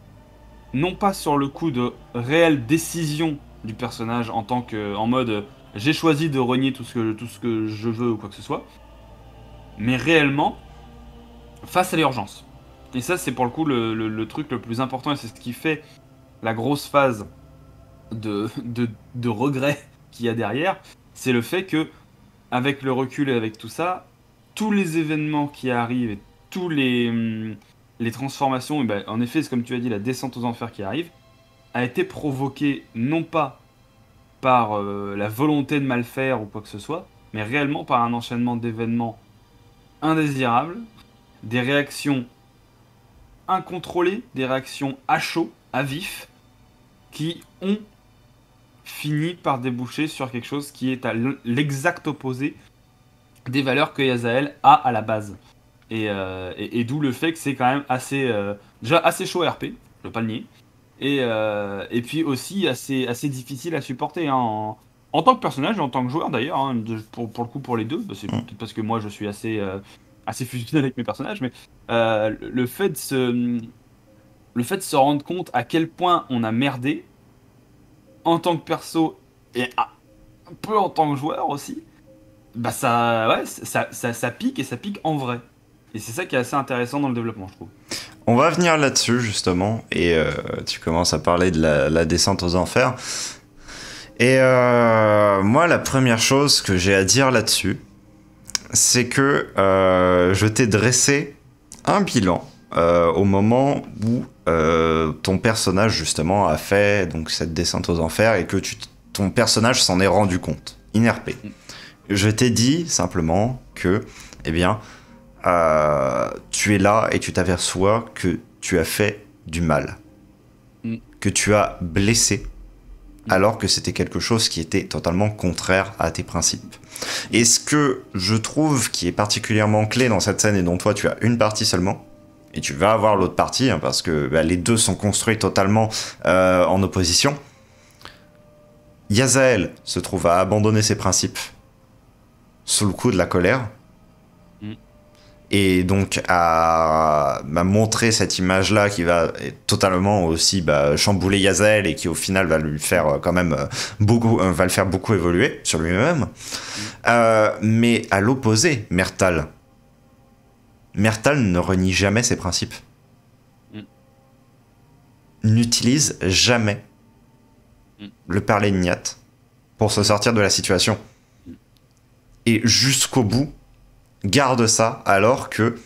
non pas sur le coup de réelle décision du personnage en mode j'ai choisi de renier tout ce que je veux ou quoi que ce soit, mais réellement face à l'urgence. Et ça c'est pour le coup le truc le plus important et c'est ce qui fait la grosse phase de regret qu'il y a derrière, c'est le fait que avec le recul et avec tout ça, tous les événements qui arrivent et tous les transformations, et ben, en effet, c'est comme tu as dit, la descente aux enfers qui arrive, a été provoquée non pas par la volonté de mal faire ou quoi que ce soit, mais réellement par un enchaînement d'événements indésirables, des réactions incontrôlées, des réactions à chaud, à vif, qui ont fini par déboucher sur quelque chose qui est à l'exact opposé des valeurs que Yazael a à la base. Et d'où le fait que c'est quand même déjà assez chaud RP, je veux pas le nier, et puis aussi assez difficile à supporter hein, en tant que personnage et en tant que joueur d'ailleurs, hein, pour le coup pour les deux, c'est peut-être parce que moi je suis assez fusionnel avec mes personnages, mais le fait de se rendre compte à quel point on a merdé en tant que perso et un peu en tant que joueur aussi, bah ça pique et ça pique en vrai. Et c'est ça qui est assez intéressant dans le développement, je trouve. On va venir là-dessus justement, et tu commences à parler de la descente aux enfers. Et moi, la première chose que j'ai à dire là-dessus, c'est que je t'ai dressé un bilan au moment où ton personnage justement a fait donc cette descente aux enfers et que ton personnage s'en est rendu compte, in-RP. Je t'ai dit simplement que, eh bien, tu es là et tu t'aperçois que tu as fait du mal, que tu as blessé, alors que c'était quelque chose qui était totalement contraire à tes principes. Et ce que je trouve qui est particulièrement clé dans cette scène, et dont toi tu as une partie seulement, et tu vas avoir l'autre partie, hein, parce que les deux sont construits totalement en opposition. Yazael se trouve à abandonner ses principes sous le coup de la colère, et donc à montrer cette image-là qui va totalement aussi chambouler Yazael et qui au final va lui faire quand même va le faire beaucoup évoluer sur lui-même. Mais à l'opposé, Mertal ne renie jamais ses principes. N'utilise jamais le parler Nyat pour se sortir de la situation. Et jusqu'au bout, garde ça, alors que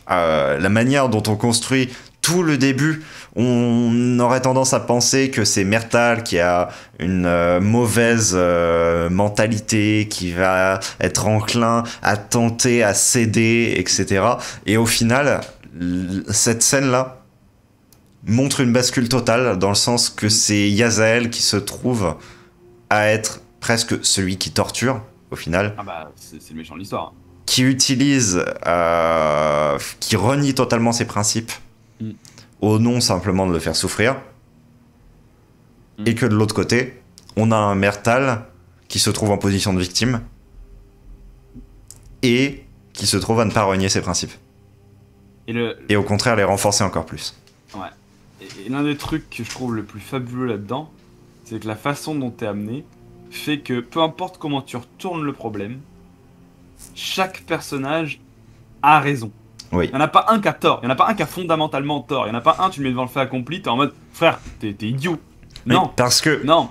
la manière dont on construit tout le début, on aurait tendance à penser que c'est Mertal qui a une mauvaise mentalité, qui va être enclin à tenter, à céder, etc. Et au final, cette scène-là montre une bascule totale, dans le sens que c'est Yazael qui se trouve à être presque celui qui torture, au final. Ah bah, c'est le méchant de l'histoire. Qui utilise, qui renie totalement ses principes au nom simplement de le faire souffrir. Et que de l'autre côté, on a un Mertal qui se trouve en position de victime et qui se trouve à ne pas renier ses principes. Et au contraire, les renforcer encore plus. Ouais. Et l'un des trucs que je trouve le plus fabuleux là-dedans, c'est que la façon dont t'es amené fait que peu importe comment tu retournes le problème, chaque personnage a raison. Oui. Il n'y en a pas un qui a tort, il n'y en a pas un qui a fondamentalement tort, il n'y en a pas un, tu le mets devant le fait accompli, t'es en mode, frère, t'es idiot. Non. Oui, parce que non.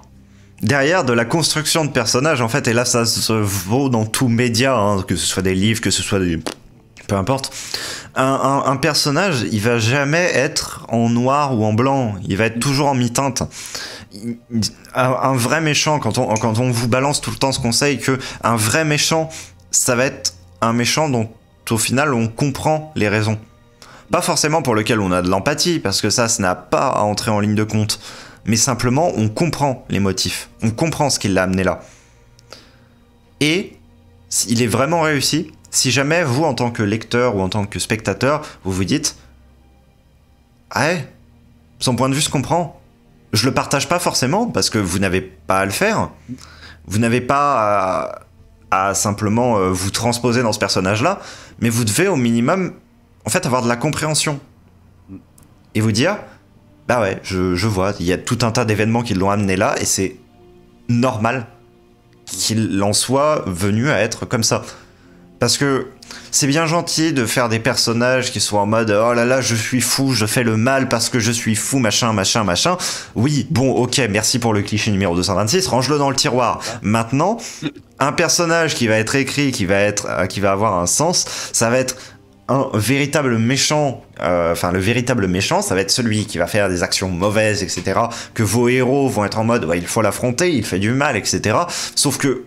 Derrière de la construction de personnages, en fait, et là ça se vaut dans tout média, hein, que ce soit des livres, que ce soit des... peu importe. Un personnage, il va jamais être en noir ou en blanc, il va être toujours en mi-teinte. Un vrai méchant, quand on vous balance tout le temps ce conseil, que un vrai méchant, ça va être un méchant dont au final on comprend les raisons. Pas forcément pour lequel on a de l'empathie, parce que ça n'a pas à entrer en ligne de compte. Mais simplement, on comprend les motifs. On comprend ce qui l'a amené là. Et il est vraiment réussi si jamais vous, en tant que lecteur ou en tant que spectateur, vous vous dites « Ah ouais, son point de vue se comprend. Je le partage pas forcément parce que vous n'avez pas à le faire. Vous n'avez pas à simplement vous transposer dans ce personnage-là, mais vous devez au minimum en fait avoir de la compréhension. Et vous dire « Bah ouais, je vois, il y a tout un tas d'événements qui l'ont amené là et c'est normal qu'il en soit venu à être comme ça. » Parce que c'est bien gentil de faire des personnages qui soient en mode « Oh là là, je suis fou, je fais le mal parce que je suis fou, machin, machin, machin. » Oui, bon, ok, merci pour le cliché numéro 226, range-le dans le tiroir. Maintenant, un personnage qui va être écrit, qui va avoir un sens, ça va être un véritable méchant, le véritable méchant, ça va être celui qui va faire des actions mauvaises, etc. Que vos héros vont être en mode ouais, « Il faut l'affronter, il fait du mal, etc. » Sauf que,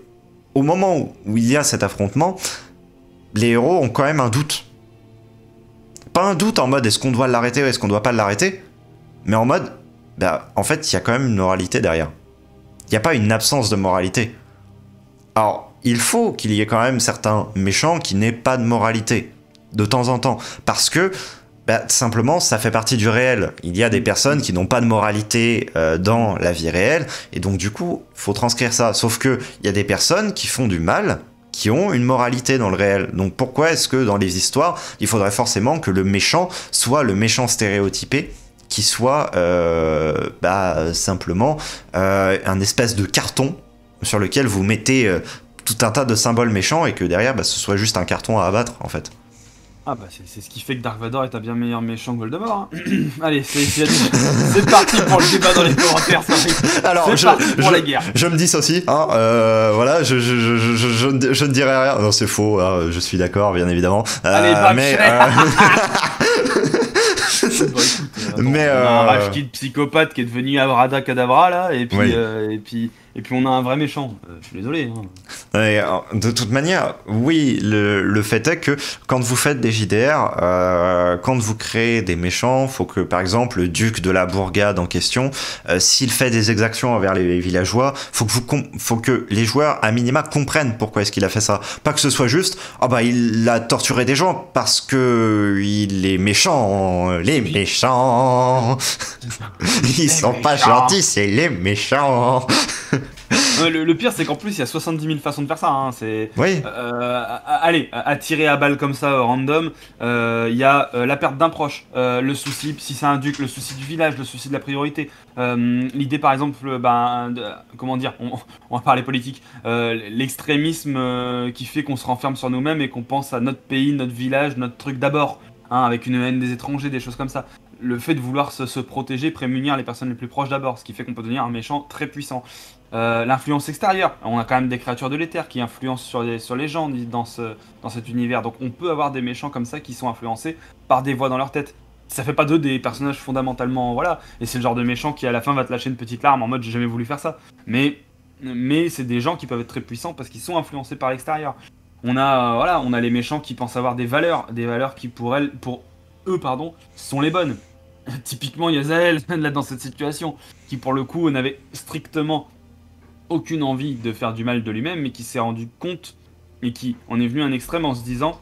au moment où il y a cet affrontement, les héros ont quand même un doute. Pas un doute en mode est-ce qu'on doit l'arrêter ou est-ce qu'on doit pas l'arrêter, mais en mode, en fait, il y a quand même une moralité derrière. Il n'y a pas une absence de moralité. Alors, il faut qu'il y ait quand même certains méchants qui n'aient pas de moralité, de temps en temps, parce que, simplement, ça fait partie du réel. Il y a des personnes qui n'ont pas de moralité dans la vie réelle, et donc du coup, il faut transcrire ça. Sauf que il y a des personnes qui font du mal, qui ont une moralité dans le réel. Donc pourquoi est-ce que dans les histoires, il faudrait forcément que le méchant soit le méchant stéréotypé, qui soit simplement un espèce de carton sur lequel vous mettez tout un tas de symboles méchants et que derrière ce soit juste un carton à abattre en fait. Ah c'est ce qui fait que Dark Vador est un bien meilleur méchant que Voldemort. Hein. Allez, c'est parti pour le débat dans les commentaires. Alors, c'est parti pour la guerre. Je me dissocie, hein, voilà, je ne dirai rien. Non, c'est faux, hein, je suis d'accord, bien évidemment. Allez, mais on a un Rashkid psychopathe qui est devenu Abrada Kadabra là, et puis, oui. et puis on a un vrai méchant. Je suis désolé. Hein. Et, de toute manière, oui, le fait est que quand vous faites des JDR, quand vous créez des méchants, faut que par exemple le duc de la bourgade en question, s'il fait des exactions envers les villageois, faut que les joueurs à minima comprennent pourquoi est-ce qu'il a fait ça. Pas que ce soit juste, ah bah il a torturé des gens parce que il est méchant. Les méchants, ils sont pas gentils, c'est les méchants. Le pire, c'est qu'en plus, il y a 70 000 façons de faire ça. Hein. C'est, Oui. allez, à tirer à balle comme ça, random. Il y a la perte d'un proche, le souci, si c'est un duc, le souci du village, le souci de la priorité. L'idée, par exemple, comment dire, on va parler politique. L'extrémisme qui fait qu'on se renferme sur nous-mêmes et qu'on pense à notre pays, notre village, notre truc d'abord. Hein, avec une haine des étrangers, des choses comme ça. Le fait de vouloir se protéger, prémunir les personnes les plus proches d'abord, ce qui fait qu'on peut devenir un méchant très puissant. L'influence extérieure, on a quand même des créatures de l'éther qui influencent sur les gens dans cet univers, donc on peut avoir des méchants comme ça qui sont influencés par des voix dans leur tête. Ça fait pas d'eux des personnages fondamentalement, voilà, et c'est le genre de méchant qui à la fin va te lâcher une petite larme en mode j'ai jamais voulu faire ça. Mais c'est des gens qui peuvent être très puissants parce qu'ils sont influencés par l'extérieur. On a les méchants qui pensent avoir des valeurs qui pour eux, sont les bonnes. Typiquement Yazael, là dans cette situation, qui pour le coup n'avait strictement aucune envie de faire du mal de lui-même, mais qui s'est rendu compte, et qui en est venu à un extrême en se disant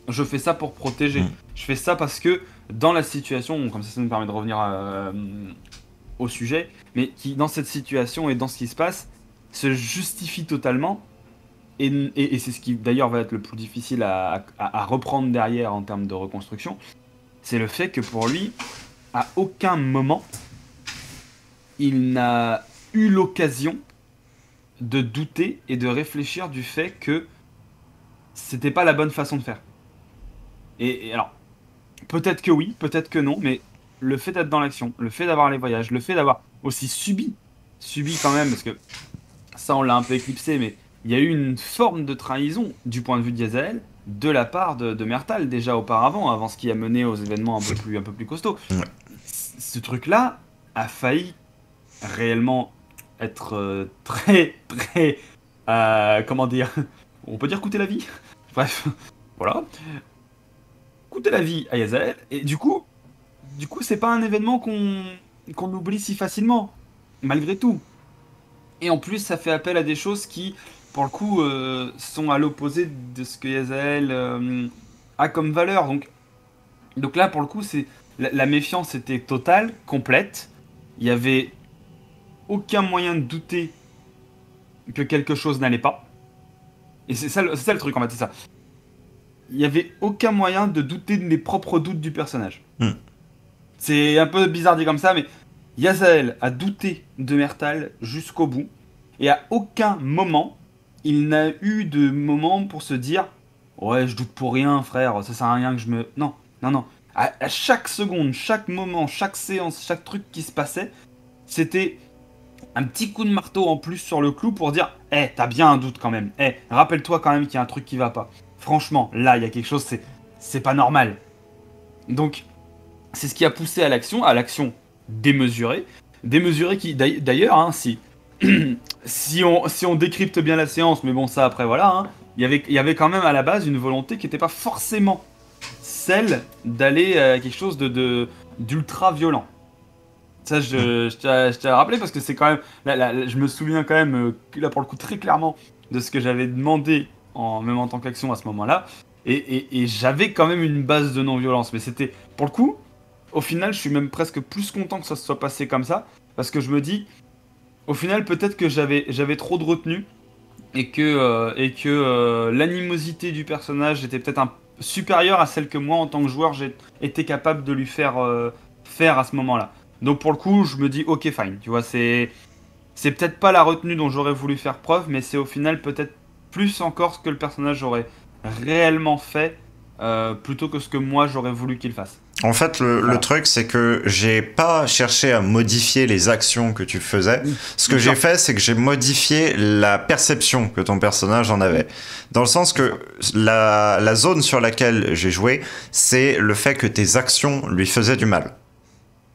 je fais ça pour protéger, je fais ça parce que dans la situation, comme ça nous permet de revenir au sujet, mais qui dans cette situation et dans ce qui se passe, se justifie totalement, et c'est ce qui d'ailleurs va être le plus difficile à reprendre derrière en termes de reconstruction, c'est le fait que pour lui, à aucun moment, il n'a eu l'occasion de douter et de réfléchir du fait que c'était pas la bonne façon de faire. Et alors, peut-être que oui, peut-être que non, mais le fait d'être dans l'action, le fait d'avoir les voyages, le fait d'avoir aussi subi quand même, parce que ça on l'a un peu éclipsé, mais il y a eu une forme de trahison du point de vue d'Yazael de la part de Mertal déjà auparavant, avant ce qui a mené aux événements un peu plus costauds. Ouais. Ce truc-là a failli réellement être très comment dire, on peut dire coûter la vie. Bref, voilà, coûter la vie à Yazael, et du coup c'est pas un événement qu'on oublie si facilement, malgré tout. Et en plus, ça fait appel à des choses qui, pour le coup, sont à l'opposé de ce que Yazael a comme valeur. Donc là, pour le coup, c'est la méfiance était totale, complète. Il y avait aucun moyen de douter que quelque chose n'allait pas. Et c'est ça le truc, en fait, c'est ça. Il y avait aucun moyen de douter de mes propres doutes du personnage. C'est un peu bizarre dit comme ça, mais Yazael a douté de Mertal jusqu'au bout, et à aucun moment, il n'a eu de moment pour se dire « Ouais, je doute pour rien, frère, ça sert à rien que je me... » Non. À chaque seconde, chaque moment, chaque séance, chaque truc qui se passait, c'était un petit coup de marteau en plus sur le clou pour dire « Eh, t'as bien un doute quand même. Eh, rappelle-toi quand même qu'il y a un truc qui va pas. Franchement, là, il y a quelque chose, c'est pas normal. » Donc, c'est ce qui a poussé à l'action démesurée qui, d'ailleurs, hein, si on décrypte bien la séance, mais bon, ça après, voilà, hein, il y avait quand même à la base une volonté qui n'était pas forcément celle d'aller à quelque chose d'ultra violent. Ça, je t'ai rappelé parce que c'est quand même. Là, je me souviens quand même, là pour le coup, très clairement de ce que j'avais demandé, même en tant qu'action à ce moment-là. Et j'avais quand même une base de non-violence. Mais c'était. Pour le coup, au final, je suis même presque plus content que ça se soit passé comme ça. Parce que je me dis, au final, peut-être que j'avais trop de retenue. Et que l'animosité du personnage était peut-être supérieure à celle que moi, en tant que joueur, j'ai été capable de lui faire faire à ce moment-là. Donc pour le coup, je me dis ok fine, tu vois, c'est peut-être pas la retenue dont j'aurais voulu faire preuve, mais c'est au final peut-être plus encore ce que le personnage aurait réellement fait plutôt que ce que moi j'aurais voulu qu'il fasse. En fait, le truc, c'est que j'ai pas cherché à modifier les actions que tu faisais. Ce que j'ai fait, c'est que j'ai modifié la perception que ton personnage en avait. Dans le sens que la zone sur laquelle j'ai joué, c'est le fait que tes actions lui faisaient du mal.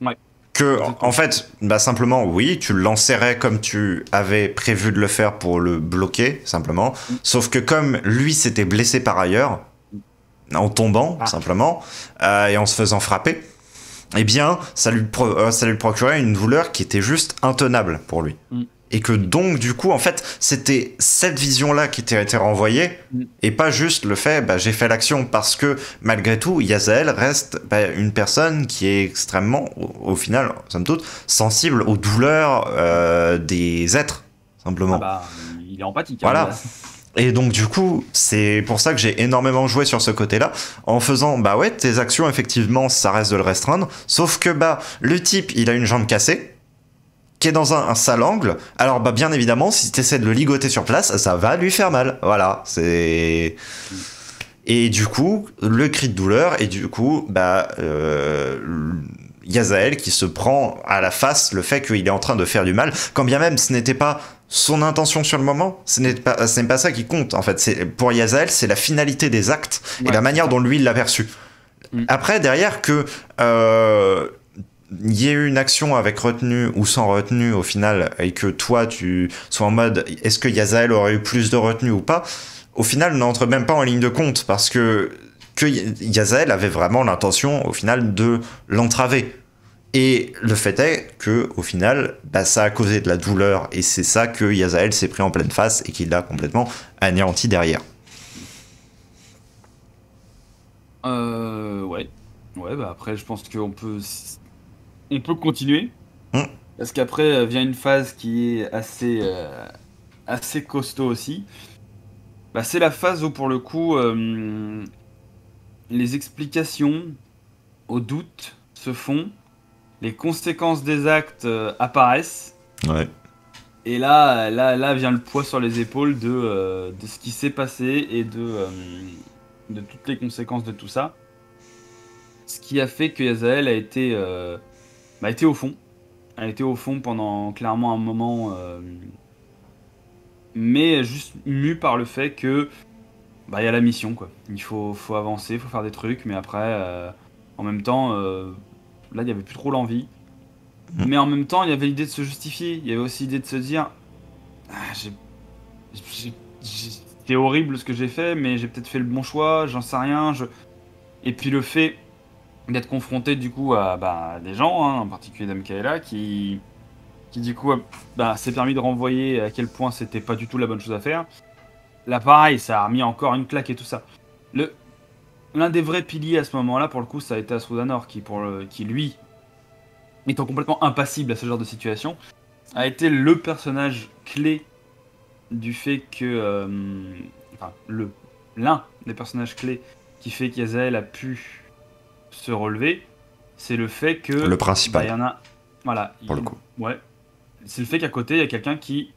Ouais. Que, en fait, bah simplement, oui, tu l'enserrais comme tu avais prévu de le faire pour le bloquer, simplement. Sauf que comme lui s'était blessé par ailleurs, en tombant, simplement, et en se faisant frapper, eh bien, ça lui procurait une douleur qui était juste intenable pour lui. Et que donc, du coup, en fait, c'était cette vision-là qui t'a été renvoyée, et pas juste le fait, bah, j'ai fait l'action, parce que, malgré tout, Yazael reste une personne qui est extrêmement, au final, somme toute, sensible aux douleurs des êtres, simplement. Ah bah, il est empathique. Voilà. Et donc, du coup, c'est pour ça que j'ai énormément joué sur ce côté-là, en faisant, bah ouais, tes actions, effectivement, ça reste de le restreindre, sauf que, bah, le type, il a une jambe cassée, qui est dans un sale angle, alors bah bien évidemment, si tu essaies de le ligoter sur place, ça va lui faire mal. Voilà, c'est... Et du coup, le cri de douleur, et du coup, bah... Yazael qui se prend à la face le fait qu'il est en train de faire du mal, quand bien même ce n'était pas son intention sur le moment, ce n'est pas ça qui compte, en fait. Pour Yazael, c'est la finalité des actes, et la manière dont lui, il l'a perçu. Après, derrière, que... il y ait eu une action avec retenue ou sans retenue au final, et que toi tu sois en mode est-ce que Yazael aurait eu plus de retenue ou pas, au final n'entre même pas en ligne de compte, parce que Yazael avait vraiment l'intention au final de l'entraver. Et le fait est que au final, bah, ça a causé de la douleur, et c'est ça que Yazael s'est pris en pleine face et qu'il l'a complètement anéanti derrière. Ouais. Ouais, bah après je pense qu'on peut continuer, parce qu'après vient une phase qui est assez costaud aussi. Bah, c'est la phase où pour le coup les explications aux doutes se font, les conséquences des actes apparaissent. Ouais. Et là vient le poids sur les épaules de ce qui s'est passé et de toutes les conséquences de tout ça. Ce qui a fait que Yazael a été au fond. Elle a été au fond pendant clairement un moment, mais juste mue par le fait que bah, y a la mission, quoi. Il faut avancer, il faut faire des trucs, mais après, en même temps, là, il n'y avait plus trop l'envie. Mais en même temps, il y avait l'idée de se justifier. Il y avait aussi l'idée de se dire c'est horrible ce que j'ai fait, mais j'ai peut-être fait le bon choix, j'en sais rien. Et puis le fait d'être confronté du coup à des gens, en particulier Dame Kaela, qui du coup s'est permis de renvoyer à quel point c'était pas du tout la bonne chose à faire. Là pareil, ça a remis encore une claque et tout ça. L'un des vrais piliers à ce moment-là, pour le coup, ça a été Asrudanor, qui lui, étant complètement impassible à ce genre de situation, a été le personnage clé du fait que... l'un des personnages clés qui fait qu'Yazael a pu se relever, c'est le fait que... Le principal. Il y en a... Voilà. Pour le coup. Ouais. C'est le fait qu'à côté, il y a quelqu'un qui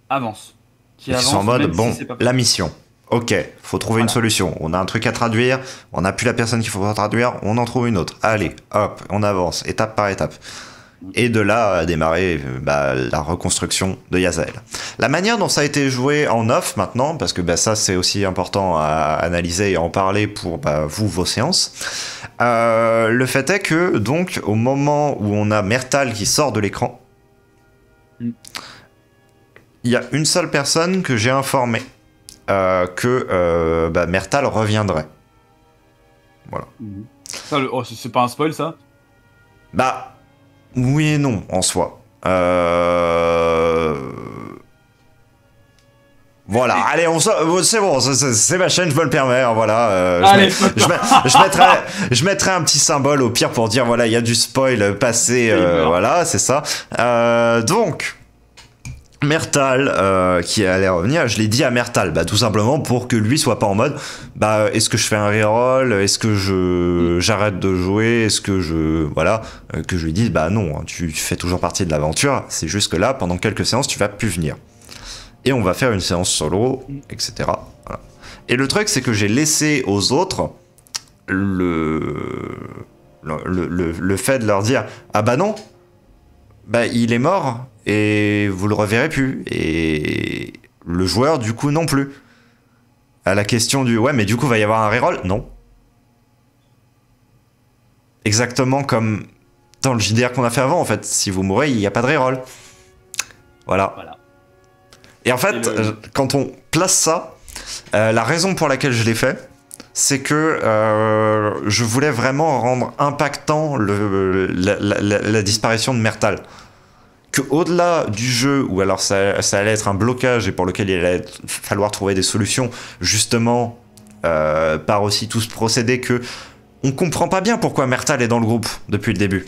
avance. Qui sont en mode, bon, si la mission. Ok, faut trouver une solution. On a un truc à traduire, on n'a plus la personne qu'il faut traduire, on en trouve une autre. Allez, hop, on avance, étape par étape. Et de là a démarré la reconstruction de Yazael. La manière dont ça a été joué en off maintenant, parce que ça c'est aussi important à analyser et en parler pour vos séances, le fait est que donc au moment où on a Mertal qui sort de l'écran, il y a une seule personne que j'ai informé que Mertal reviendrait. Voilà. Ça, c'est pas un spoil, ça? Oui et non, en soi. Voilà, allez, c'est bon, c'est ma chaîne, je me le permets, voilà. Je mettrai un petit symbole au pire pour dire, voilà, il y a du spoil passé, voilà, c'est ça. Donc... Mertal qui allait revenir, je l'ai dit à Mertal, tout simplement pour que lui soit pas en mode est-ce que je fais un reroll, est-ce que j'arrête de jouer, est-ce que que je lui dise non, tu fais toujours partie de l'aventure, c'est juste que là pendant quelques séances tu vas plus venir et on va faire une séance solo, etc. Voilà. Et le truc c'est que j'ai laissé aux autres le fait de leur dire non, il est mort et vous le reverrez plus, et le joueur du coup non plus. À la question du ouais mais du coup va y avoir un reroll, non. Exactement comme dans le JDR qu'on a fait avant, en fait. Si vous mourrez, il n'y a pas de reroll. Voilà. Et en fait, quand on place ça, la raison pour laquelle je l'ai fait, c'est que je voulais vraiment rendre impactant la disparition de Mertal. Que au-delà du jeu, où alors ça allait être un blocage et pour lequel il allait falloir trouver des solutions, justement, par aussi tout ce procédé que on comprend pas bien pourquoi Mertal est dans le groupe depuis le début.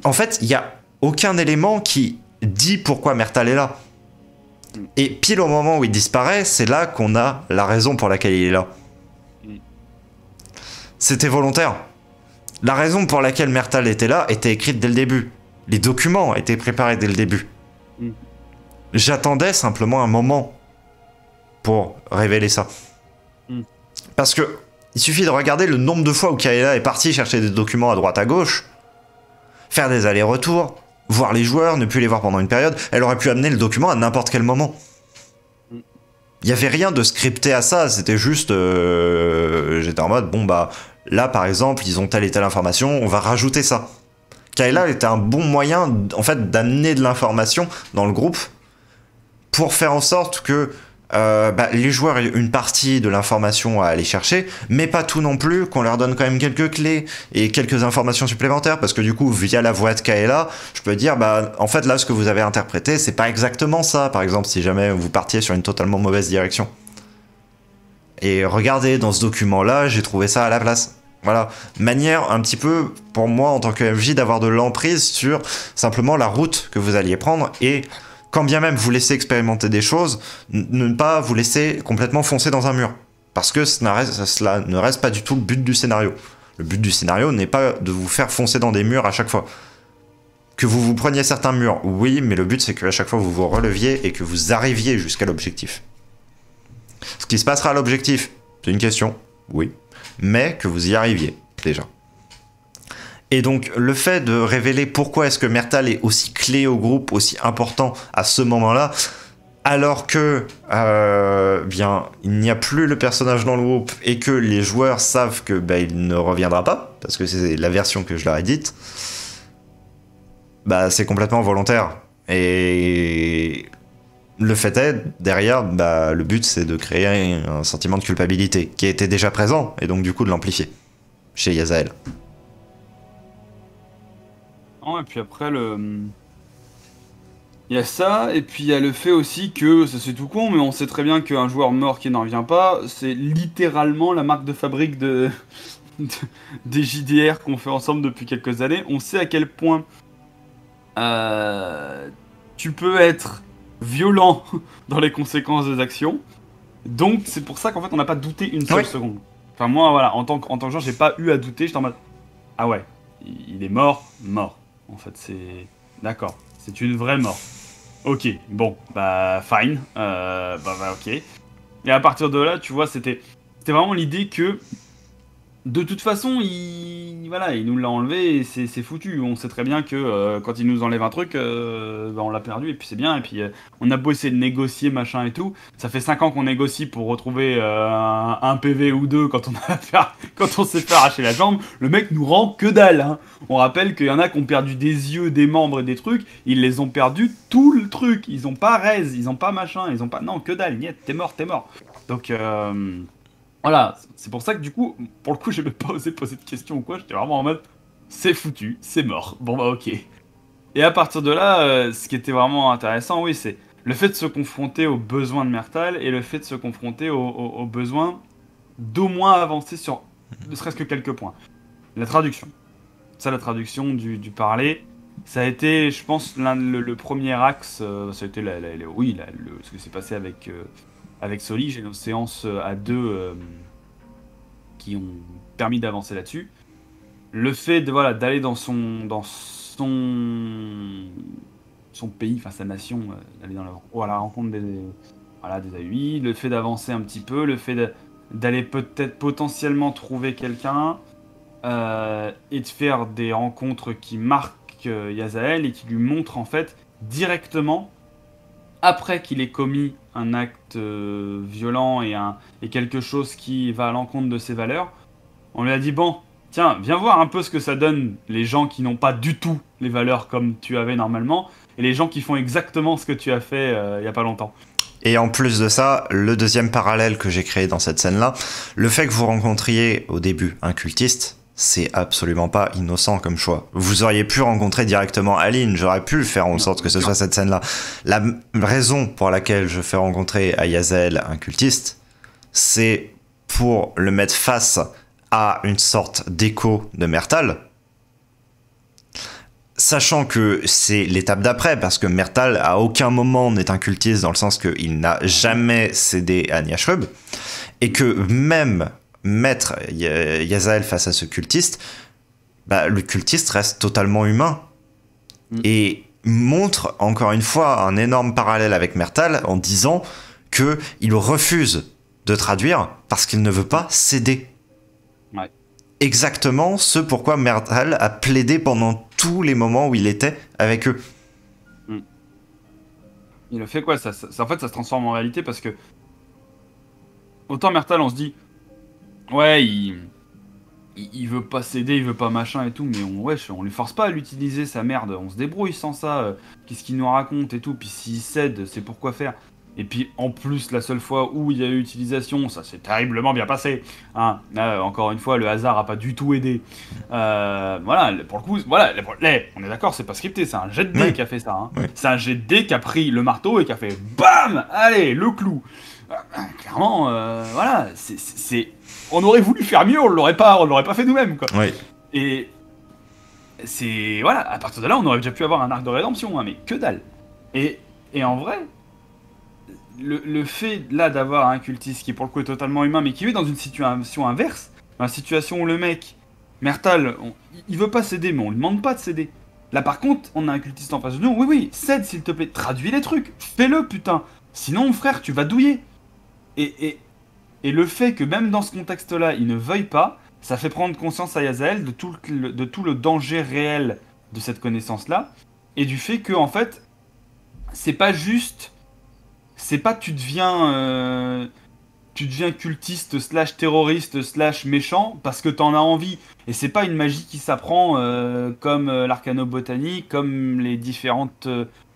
En fait, il n'y a aucun élément qui dit pourquoi Mertal est là. Et pile au moment où il disparaît, c'est là qu'on a la raison pour laquelle il est là. C'était volontaire. La raison pour laquelle Mertal était là était écrite dès le début. Les documents étaient préparés dès le début. J'attendais simplement un moment pour révéler ça. Parce que il suffit de regarder le nombre de fois où Kaela est partie chercher des documents à droite à gauche, faire des allers-retours, voir les joueurs, ne plus les voir pendant une période. Elle aurait pu amener le document à n'importe quel moment. Il n'y avait rien de scripté à ça, c'était juste... j'étais en mode, bon bah, là par exemple, ils ont telle et telle information, on va rajouter ça. Kaela était un bon moyen, en fait, d'amener de l'information dans le groupe pour faire en sorte que les joueurs aient une partie de l'information à aller chercher, mais pas tout non plus, qu'on leur donne quand même quelques clés et quelques informations supplémentaires, parce que du coup, via la voix de Kaela, je peux dire, en fait, là, ce que vous avez interprété, c'est pas exactement ça, par exemple, si jamais vous partiez sur une totalement mauvaise direction. Et regardez, dans ce document-là, j'ai trouvé ça à la place. Voilà, manière un petit peu, pour moi, en tant que MJ, d'avoir de l'emprise sur simplement la route que vous alliez prendre, et quand bien même vous laissez expérimenter des choses, ne pas vous laisser complètement foncer dans un mur. Parce que cela ne reste pas du tout le but du scénario. Le but du scénario n'est pas de vous faire foncer dans des murs à chaque fois. Que vous preniez certains murs, oui, mais le but c'est qu'à chaque fois vous vous releviez et que vous arriviez jusqu'à l'objectif. Ce qui se passera à l'objectif, c'est une question, oui, mais que vous y arriviez, déjà. Et donc, le fait de révéler pourquoi est-ce que Mertal est aussi clé au groupe, aussi important à ce moment-là, alors que, il n'y a plus le personnage dans le groupe et que les joueurs savent que, il ne reviendra pas, parce que c'est la version que je leur ai dite, c'est complètement volontaire. Et le fait est, derrière, le but c'est de créer un sentiment de culpabilité, qui était déjà présent, et donc du coup de l'amplifier, chez Yazael. Et puis après, il y a ça, et puis il y a le fait aussi que, ça c'est tout con, mais on sait très bien qu'un joueur mort qui n'en revient pas, c'est littéralement la marque de fabrique des JDR qu'on fait ensemble depuis quelques années. On sait à quel point tu peux être violent dans les conséquences des actions, donc c'est pour ça qu'en fait on n'a pas douté une seule seconde. Enfin moi, voilà, en tant que joueur, j'ai pas eu à douter, j'étais en mode, ah ouais, il est mort. En fait, c'est... D'accord. C'est une vraie mort. Ok, bon, fine. Ok. Et à partir de là, tu vois, c'était vraiment l'idée que... De toute façon, il nous l'a enlevé et c'est foutu. On sait très bien que quand il nous enlève un truc, on l'a perdu et puis c'est bien. Et puis on a beau essayer de négocier, machin et tout. Ça fait 5 ans qu'on négocie pour retrouver un PV ou deux quand on s'est fait arracher la jambe. Le mec nous rend que dalle. Hein. On rappelle qu'il y en a qui ont perdu des yeux, des membres et des trucs. Ils les ont perdus tout le truc. Ils ont pas raise, ils ont pas machin, ils ont pas... Non, que dalle, niet, t'es mort. Donc... Voilà, c'est pour ça que du coup, pour le coup, j'ai même pas osé poser de questions ou quoi, j'étais vraiment en mode, c'est foutu, c'est mort, bon ok. Et à partir de là, ce qui était vraiment intéressant, oui, c'est le fait de se confronter aux besoins de Mertal et le fait de se confronter aux besoins d'au moins avancer sur ne serait-ce que quelques points. La traduction. Ça, la traduction du parler, ça a été, je pense, le premier axe, ça a été ce qui s'est passé avec Soli. J'ai nos séances à deux qui ont permis d'avancer là-dessus. Le fait de d'aller dans son pays, enfin sa nation, d'aller à la rencontre des AUI, le fait d'avancer un petit peu, le fait d'aller peut-être potentiellement trouver quelqu'un et de faire des rencontres qui marquent Yazael et qui lui montrent en fait directement, après qu'il ait commis un acte violent et quelque chose qui va à l'encontre de ses valeurs, on lui a dit bon, tiens, viens voir un peu ce que ça donne les gens qui n'ont pas du tout les valeurs comme tu avais normalement, et les gens qui font exactement ce que tu as fait il y a pas longtemps. Et en plus de ça, le deuxième parallèle que j'ai créé dans cette scène-là, le fait que vous rencontriez au début un cultiste, c'est absolument pas innocent comme choix. Vous auriez pu rencontrer directement Aline, j'aurais pu faire en sorte que ce soit cette scène-là. La raison pour laquelle je fais rencontrer à Yazael un cultiste, c'est pour le mettre face à une sorte d'écho de Mertal, sachant que c'est l'étape d'après, parce que Mertal à aucun moment n'est un cultiste dans le sens qu'il n'a jamais cédé à Niashrub, et que même mettre Yazael face à ce cultiste, bah, le cultiste reste totalement humain. Et montre encore une fois un énorme parallèle avec Mertal en disant qu'il refuse de traduire parce qu'il ne veut pas céder. Ouais. Exactement ce pourquoi Mertal a plaidé pendant tous les moments où il était avec eux. Il a fait quoi ça, en fait, ça se transforme en réalité parce que autant Mertal, on se dit ouais, il veut pas céder, il veut pas machin et tout, mais on lui force pas à l'utiliser sa merde, on se débrouille sans ça, qu'est-ce qu'il nous raconte et tout, puis s'il cède, c'est pourquoi faire. Et puis en plus, la seule fois où il y a eu utilisation, ça s'est terriblement bien passé. Hein. Là, encore une fois, le hasard a pas du tout aidé. Voilà, pour le coup, voilà, on est d'accord, c'est pas scripté, c'est un jet de dés qui a fait ça. Hein. C'est un jet de dés qui a pris le marteau et qui a fait BAM! Allez, le clou. Clairement, voilà, c'est... On aurait voulu faire mieux, on l'aurait pas fait nous-mêmes, quoi. Oui. Et c'est... Voilà, à partir de là, on aurait déjà pu avoir un arc de rédemption, hein, mais que dalle. Et en vrai... Le fait là d'avoir un cultiste qui pour le coup est totalement humain mais qui est dans une situation inverse, dans la situation où le mec, Mertal, il veut pas céder mais on lui demande pas de céder. Là par contre, on a un cultiste en face de nous, oui, cède s'il te plaît, traduis les trucs, fais-le putain, sinon frère tu vas douiller. Et le fait que même dans ce contexte-là, il ne veuille pas, ça fait prendre conscience à Yazael de tout le danger réel de cette connaissance-là, et du fait que en fait, c'est pas juste... C'est pas tu deviens cultiste slash terroriste slash méchant parce que t'en as envie. Et c'est pas une magie qui s'apprend comme l'arcano-botanique, comme les différentes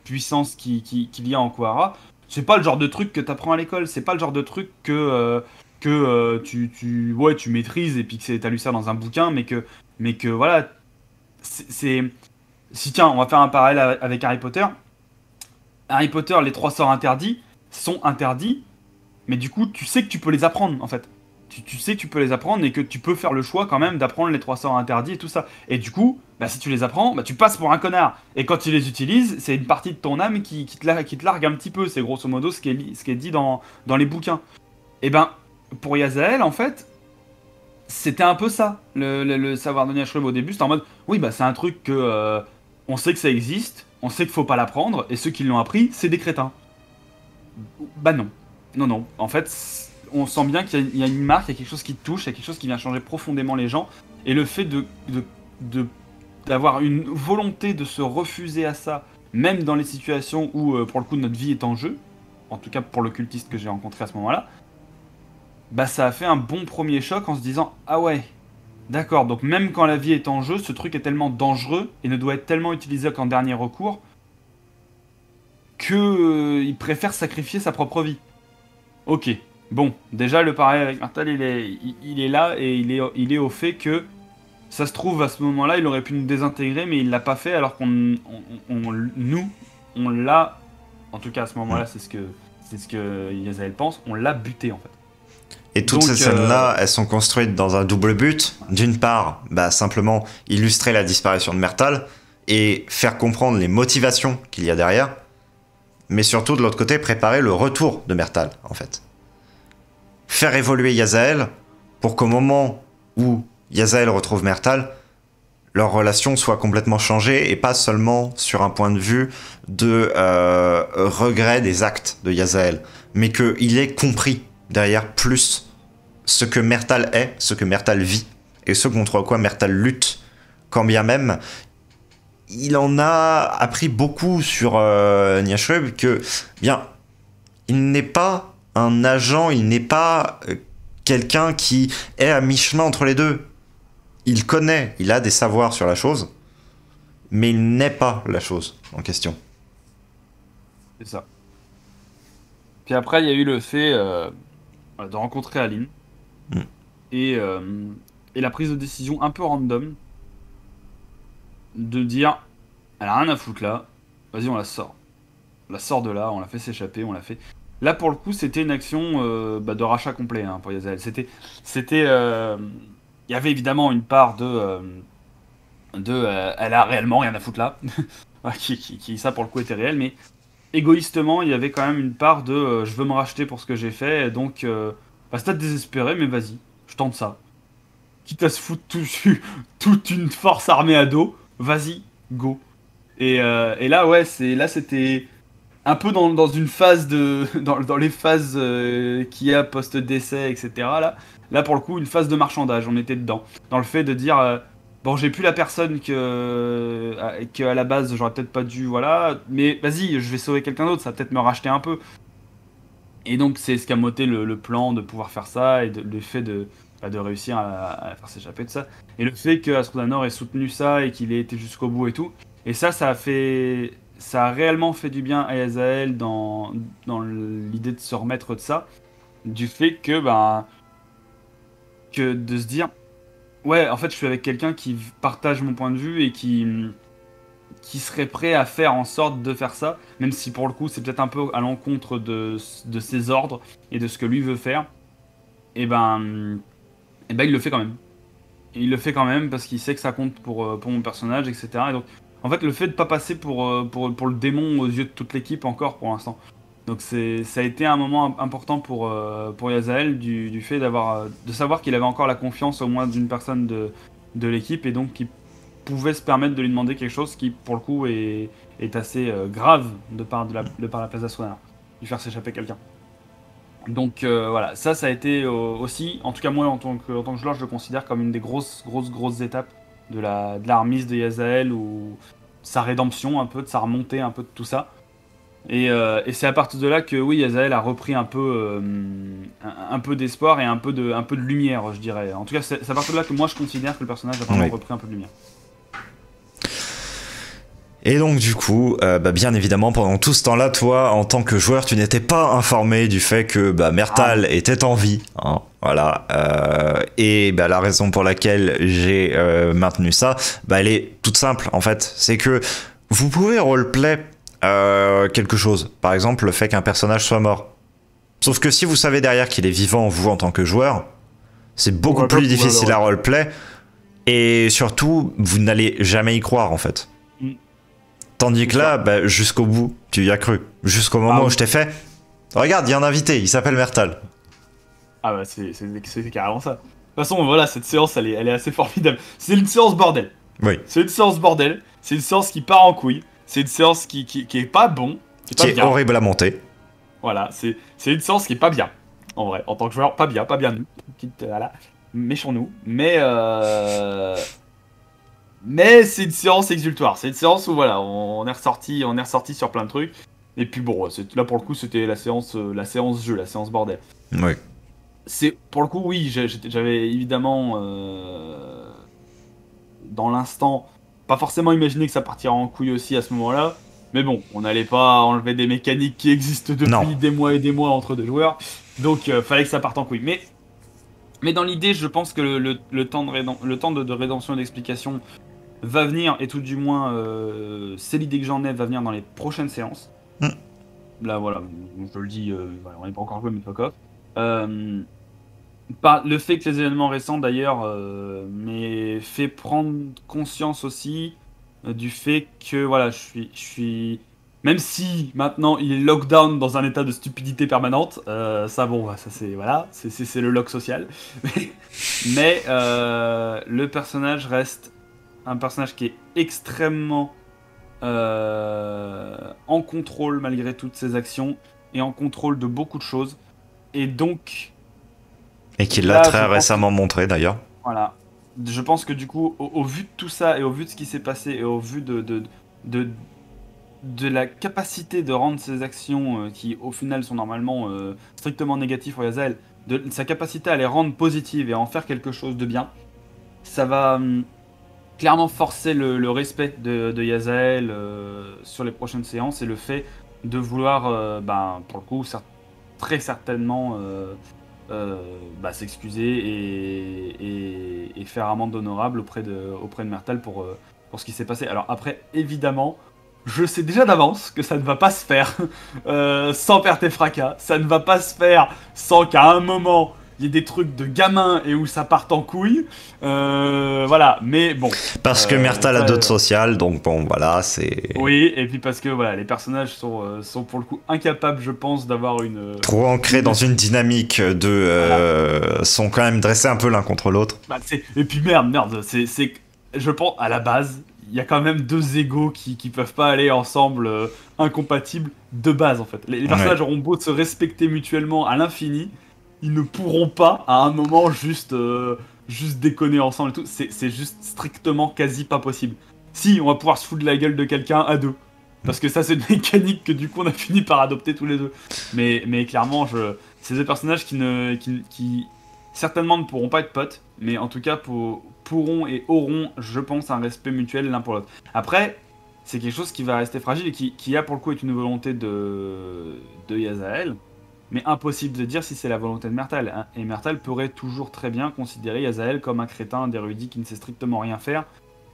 puissances qu'il y a en Kohara. C'est pas le genre de truc que t'apprends à l'école. C'est pas le genre de truc que tu maîtrises et puis que t'as lu ça dans un bouquin, mais que voilà. C'est... Si tiens, on va faire un parallèle avec Harry Potter. Harry Potter, les 3 sorts interdits sont interdits, mais du coup, tu sais que tu peux les apprendre, en fait. Tu sais que tu peux les apprendre et que tu peux faire le choix quand même d'apprendre les 3 sorts interdits et tout ça. Et du coup, bah, si tu les apprends, bah, tu passes pour un connard. Et quand tu les utilises, c'est une partie de ton âme qui te largue un petit peu. C'est grosso modo ce qui est dit dans les bouquins. Et ben, pour Yazael, en fait, c'était un peu ça. Le savoir de Niashrub au début, c'était en mode, oui, bah c'est un truc que on sait que ça existe, on sait qu'il faut pas l'apprendre, et ceux qui l'ont appris, c'est des crétins. Bah non. Non. En fait, on sent bien qu'il y a une marque, il y a quelque chose qui te touche, il y a quelque chose qui vient changer profondément les gens. Et le fait d'avoir une volonté de se refuser à ça, même dans les situations où, pour le coup, notre vie est en jeu, en tout cas pour le cultiste que j'ai rencontré à ce moment-là, bah ça a fait un bon premier choc en se disant « Ah ouais, d'accord, donc même quand la vie est en jeu, ce truc est tellement dangereux et ne doit être tellement utilisé qu'en dernier recours qu'il préfère sacrifier sa propre vie. » Ok, bon, déjà le parallèle avec Mertal, il est là et il est au fait que ça se trouve à ce moment-là, il aurait pu nous désintégrer, mais il l'a pas fait alors qu'on l'a, en tout cas à ce moment-là, c'est ce que Yazael pense, on l'a buté en fait. Et toutes ces scènes-là, elles sont construites dans un double but. D'une part, bah, simplement illustrer la disparition de Mertal et faire comprendre les motivations qu'il y a derrière. Mais surtout, de l'autre côté, préparer le retour de Mertal, en fait. Faire évoluer Yazael pour qu'au moment où Yazael retrouve Mertal, leur relation soit complètement changée et pas seulement sur un point de vue de regret des actes de Yazael, mais qu'il ait compris derrière plus ce que Mertal est, ce que Mertal vit, et ce contre quoi Mertal lutte, quand bien même il en a appris beaucoup sur Niashrub, que bien, il n'est pas un agent, il n'est pas quelqu'un qui est à mi-chemin entre les deux. il connaît, il a des savoirs sur la chose, mais il n'est pas la chose en question. C'est ça. Puis après, il y a eu le fait de rencontrer Aline Mm. et, euh, et la prise de décision un peu random de dire, elle a rien à foutre là, vas-y, on la sort. On la sort de là, on la fait s'échapper, on la fait. Là, pour le coup, c'était une action de rachat complet hein, pour Yazael. C'était, il y avait évidemment une part elle a réellement rien à foutre là, ça pour le coup était réel, mais égoïstement, il y avait quand même une part de je veux me racheter pour ce que j'ai fait, et donc c'est peut-être désespéré, mais vas-y, je tente ça. Quitte à se foutre toute une force armée à dos, vas-y, go. Et là, ouais, là c'était un peu dans une phase de. Dans les phases qu'il y a post-décès, etc. Là, pour le coup, une phase de marchandage, on était dedans. Dans le fait de dire bon, j'ai plus la personne que à la base j'aurais peut-être pas dû, voilà, mais vas-y, je vais sauver quelqu'un d'autre, ça va peut-être me racheter un peu. Et donc, c'est ce qui a moté le plan de pouvoir faire ça et le fait de réussir à la faire s'échapper de ça. Et le fait que Astrodanor ait soutenu ça et qu'il ait été jusqu'au bout et tout. Et ça a fait. Ça a réellement fait du bien à Azazel dans l'idée de se remettre de ça. Du fait que de se dire, ouais, en fait, je suis avec quelqu'un qui partage mon point de vue et qui serait prêt à faire en sorte de faire ça, même si pour le coup, c'est peut-être un peu à l'encontre de ses ordres et de ce que lui veut faire. Et ben, il le fait quand même. Et il le fait quand même parce qu'il sait que ça compte pour mon personnage, etc. Et donc, en fait, le fait de pas passer pour le démon aux yeux de toute l'équipe encore pour l'instant. Donc ça a été un moment important pour Yazael du fait de savoir qu'il avait encore la confiance au moins d'une personne de l'équipe et donc qu'il pouvait se permettre de lui demander quelque chose qui pour le coup est assez grave de par la place d'Astronaut, lui faire s'échapper quelqu'un. Donc voilà, ça a été aussi, en tout cas moi en tant que joueur, je le considère comme une des grosses étapes de la remise de Yazael ou sa rédemption un peu, de sa remontée un peu de tout ça. Et c'est à partir de là que oui, Yazael a repris un peu d'espoir et un peu de lumière, je dirais. En tout cas, c'est à partir de là que moi je considère que le personnage a vraiment repris un peu de lumière. Et donc du coup, bien évidemment, pendant tout ce temps-là, toi, en tant que joueur, tu n'étais pas informé du fait que Mertal était en vie. Hein, voilà. Et la raison pour laquelle j'ai maintenu ça, elle est toute simple, en fait. C'est que vous pouvez roleplay quelque chose. Par exemple, le fait qu'un personnage soit mort. Sauf que si vous savez derrière qu'il est vivant, vous, en tant que joueur, c'est beaucoup plus difficile à roleplay. Et surtout, vous n'allez jamais y croire, en fait. Tandis que là, jusqu'au bout, tu y as cru. Jusqu'au moment où je t'ai fait, regarde, il y a un invité, il s'appelle Mertal. Ah bah c'est carrément ça. De toute façon, voilà, cette séance, elle est assez formidable. C'est une séance bordel. Oui. C'est une séance bordel. C'est une séance qui part en couille. C'est une séance qui est pas bon. Qui est horrible à monter. Voilà, c'est une séance qui est pas bien. En vrai, en tant que joueur, pas bien nous. Voilà, méchons-nous. Mais c'est une séance exultoire. C'est une séance où voilà, on est ressorti sur plein de trucs. Et puis bon, là pour le coup, c'était la séance jeu, la séance bordel. Oui. C'est pour le coup, oui, j'avais évidemment dans l'instant pas forcément imaginé que ça partirait en couille aussi à ce moment-là. Mais bon, on n'allait pas enlever des mécaniques qui existent depuis des mois et des mois entre deux joueurs. Donc fallait que ça parte en couille. Mais dans l'idée, je pense que le temps de rédemption et d'explication va venir, et tout du moins, c'est l'idée que j'en ai, va venir dans les prochaines séances. Là, voilà, je le dis, on n'est pas encore joué, mais fuck off. Le fait que les événements récents, d'ailleurs, m'aient fait prendre conscience aussi du fait que, voilà, je suis... Même si, maintenant, il est lockdown dans un état de stupidité permanente, ça, bon, ça, c'est... Voilà, c'est le lock social. Mais le personnage reste un personnage qui est extrêmement en contrôle malgré toutes ses actions et en contrôle de beaucoup de choses. Et donc... Et qui l'a très récemment montré d'ailleurs. Voilà. Je pense que du coup, au vu de tout ça et au vu de ce qui s'est passé et au vu de la capacité de rendre ses actions qui au final sont normalement strictement négatives pour Yazael, de sa capacité à les rendre positives et à en faire quelque chose de bien, ça va clairement forcer le respect de Yazael sur les prochaines séances et le fait de vouloir, pour le coup, très certainement s'excuser et faire amende honorable auprès de Myrtal pour ce qui s'est passé. Alors après, évidemment, je sais déjà d'avance que ça ne va pas se faire sans perte et fracas. Ça ne va pas se faire sans qu'à un moment il y ait des trucs de gamin et où ça parte en couille. Voilà, mais bon. Parce que Myrtal a d'autres sociales, donc bon, voilà, c'est... Oui, et puis parce que voilà, les personnages sont pour le coup incapables, je pense, d'avoir une... Trop ancrés dans une dynamique de... Voilà. sont quand même dressés un peu l'un contre l'autre. Et puis merde, c'est... Je pense, à la base, il y a quand même deux égos qui peuvent pas aller ensemble, incompatibles, de base, en fait. Les personnages auront beau se respecter mutuellement à l'infini, ils ne pourront pas, à un moment, juste déconner ensemble et tout. C'est juste strictement quasi pas possible. Si, on va pouvoir se foutre de la gueule de quelqu'un à deux. Parce que ça, c'est une mécanique que du coup, on a fini par adopter tous les deux. Mais clairement, c'est des personnages qui certainement ne pourront pas être potes, mais en tout cas, pourront et auront, je pense, un respect mutuel l'un pour l'autre. Après, c'est quelque chose qui va rester fragile et qui a pour le coup est une volonté de Yazael, mais impossible de dire si c'est la volonté de Myrtal. Hein. Et Myrtal pourrait toujours très bien considérer Yazael comme un crétin d'érudit qui ne sait strictement rien faire